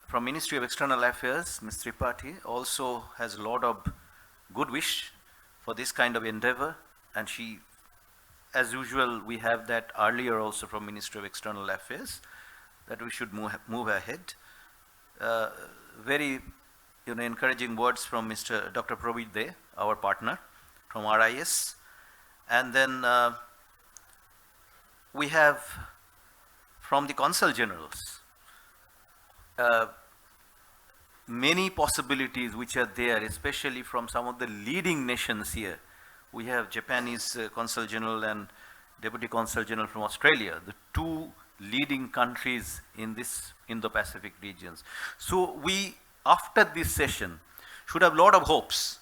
from Ministry of External Affairs, Ms. Tripathi also has a lot of good wish for this kind of endeavor, and she, as usual, we have that earlier also from Ministry of External Affairs, that we should move ahead. Very encouraging words from Mr. Dr. Probit De, our partner from RIS. And then we have from the Consul Generals many possibilities which are there, especially from some of the leading nations here. We have Japanese Consul General and Deputy Consul General from Australia, the two leading countries in this Indo-Pacific regions. So we, after this session, should have a lot of hopes,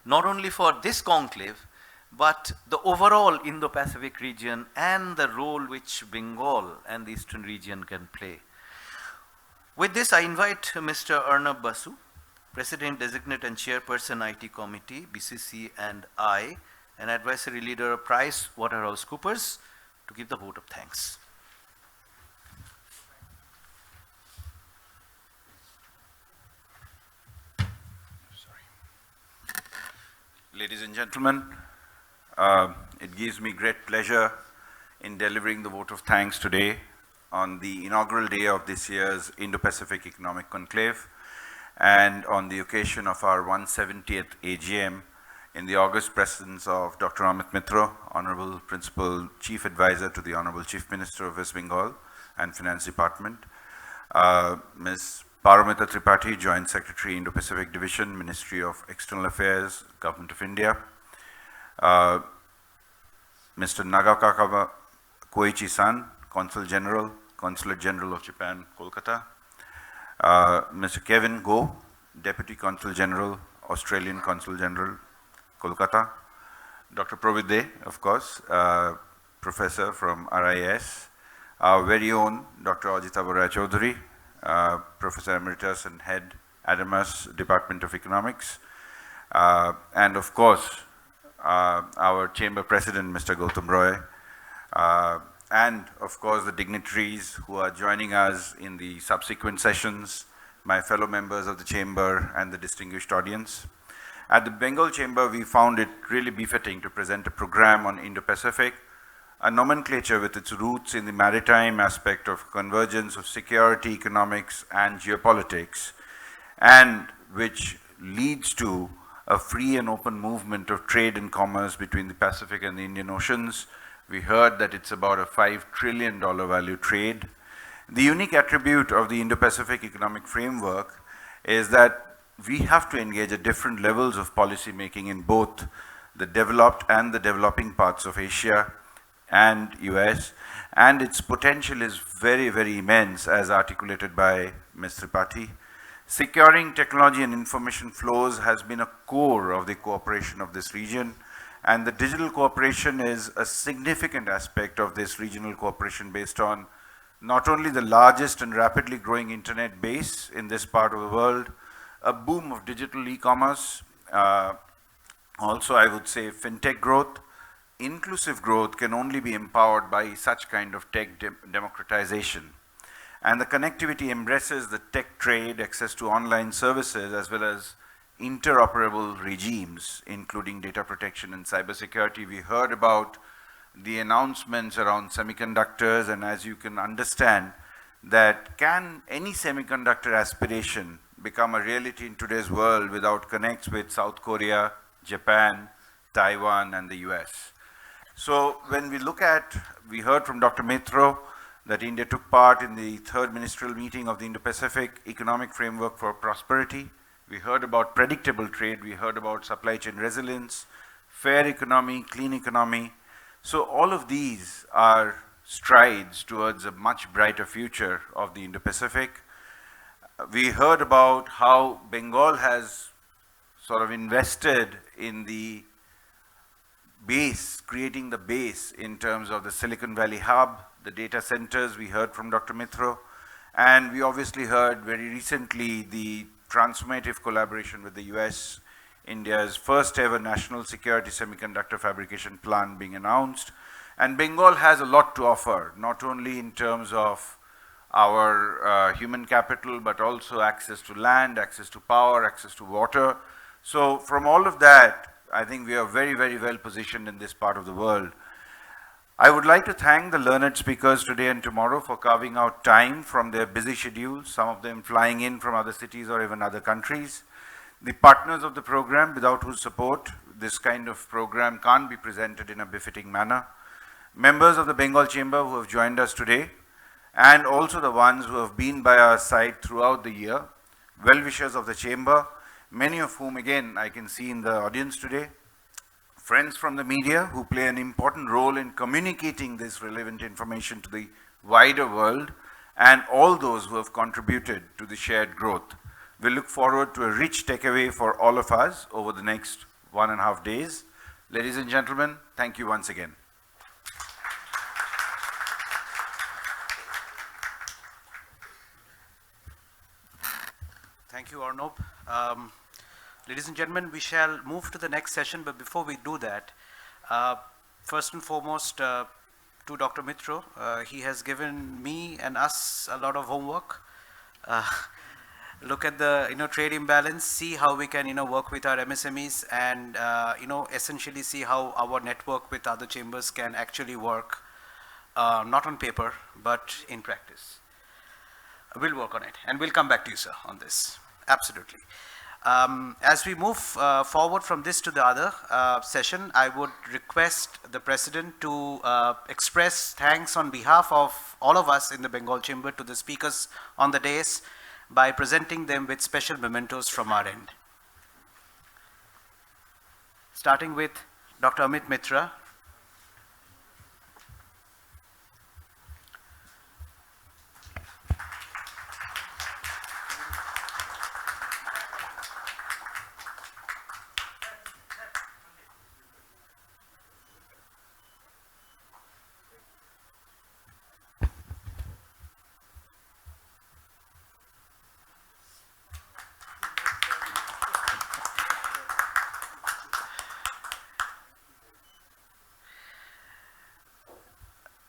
not only for this conclave, but the overall Indo-Pacific region and the role which Bengal and the Eastern region can play. With this, I invite Mr. Arnab Basu, President Designate and Chairperson IT Committee, BCC and I, and advisory leader of PricewaterhouseCoopers, to give the vote of thanks. Ladies and gentlemen, it gives me great pleasure in delivering the vote of thanks today on the inaugural day of this year's Indo-Pacific Economic Conclave and on the occasion of our 170th AGM in the august presence of Dr. Amit Mitra, Honorable Principal Chief Advisor to the Honorable Chief Minister of West Bengal and Finance Department, Ms. Paromita Tripathi, Joint Secretary, Indo-Pacific Division, Ministry of External Affairs, Government of India, Mr. Nagakakawa Koichi-san, Consul General, Consulate General of Japan, Kolkata, Mr. Kevin Go, Deputy Consul General, Australian Consul General, Kolkata, Dr. Probit De, of course, Professor from RIS, our very own Dr. Ajita Bora Chaudhary, Professor Emeritus and Head, Adamas, Department of Economics, and of course, our Chamber President, Mr. Gautam Roy, and of course the dignitaries who are joining us in the subsequent sessions, my fellow members of the Chamber and the distinguished audience. At the Bengal Chamber, we found it really befitting to present a program on Indo-Pacific, a nomenclature with its roots in the maritime aspect of convergence of security, economics, and geopolitics, and which leads to a free and open movement of trade and commerce between the Pacific and the Indian Oceans. We heard that it's about a $5 trillion value trade. The unique attribute of the Indo-Pacific economic framework is that we have to engage at different levels of policy making in both the developed and the developing parts of Asia and US, and its potential is very, very immense as articulated by Ms. Tripathi. Securing technology and information flows has been a core of the cooperation of this region, and the digital cooperation is a significant aspect of this regional cooperation based on not only the largest and rapidly growing internet base in this part of the world, a boom of digital e-commerce, also I would say fintech growth. Inclusive growth can only be empowered by such kind of tech democratization. And the connectivity embraces the tech trade, access to online services, as well as interoperable regimes, including data protection and cybersecurity. We heard about the announcements around semiconductors, and as you can understand, that can any semiconductor aspiration become a reality in today's world without connects with South Korea, Japan, Taiwan, and the US. So when we look at, we heard from Dr. Mitra that India took part in the third ministerial meeting of the Indo-Pacific Economic Framework for Prosperity. We heard about predictable trade, we heard about supply chain resilience, fair economy, clean economy. So all of these are strides towards a much brighter future of the Indo-Pacific. We heard about how Bengal has sort of invested in the base, creating the base in terms of the Silicon Valley hub, the data centers. We heard from Dr. Mitra, and we obviously heard very recently the transformative collaboration with the US, India's first ever national security semiconductor fabrication plant being announced. And Bengal has a lot to offer, not only in terms of our human capital, but also access to land, access to power, access to water. So from all of that, I think we are very, very well positioned in this part of the world. I would like to thank the learned speakers today and tomorrow for carving out time from their busy schedules, some of them flying in from other cities or even other countries. The partners of the program, without whose support this kind of program can't be presented in a befitting manner. Members of the Bengal Chamber who have joined us today, and also the ones who have been by our side throughout the year, well-wishers of the Chamber, many of whom again I can see in the audience today, friends from the media who play an important role in communicating this relevant information to the wider world, and all those who have contributed to the shared growth. We look forward to a rich takeaway for all of us over the next 1.5 days. Ladies and gentlemen, thank you once again. Thank you, Arnob. Ladies and gentlemen, we shall move to the next session, but before we do that, First and foremost, to Dr. Mitro, he has given me and us a lot of homework. Look at the trade imbalance, see how we can work with our MSMEs, and essentially see how our network with other chambers can actually work, not on paper but in practice. We'll work on it, and we'll come back to you, sir, on this. Absolutely. As we move forward from this to the other session, I would request the President to express thanks on behalf of all of us in the Bengal Chamber to the speakers on the dais by presenting them with special mementos from our end. Starting with Dr. Amit Mitra.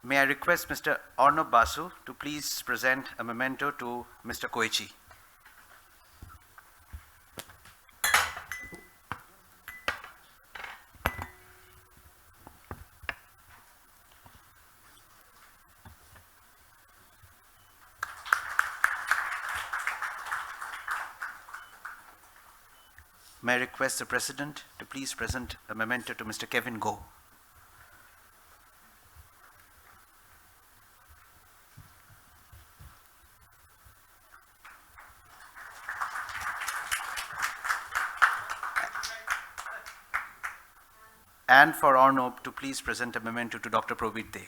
May I request Mr. Arnab Basu to please present a memento to Mr. Koichi. May I request the President to please present a memento to Mr. Kevin Go. And for Arnob to please present a memento to Dr. Probit De.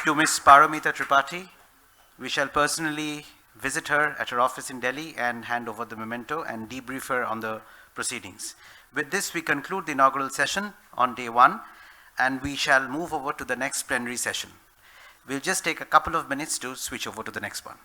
To Ms. Paramita Tripathi, we shall personally visit her at her office in Delhi and hand over the memento and debrief her on the proceedings. With this, we conclude the inaugural session on day 1, and we shall move over to the next plenary session. We'll just take a couple of minutes to switch over to the next one.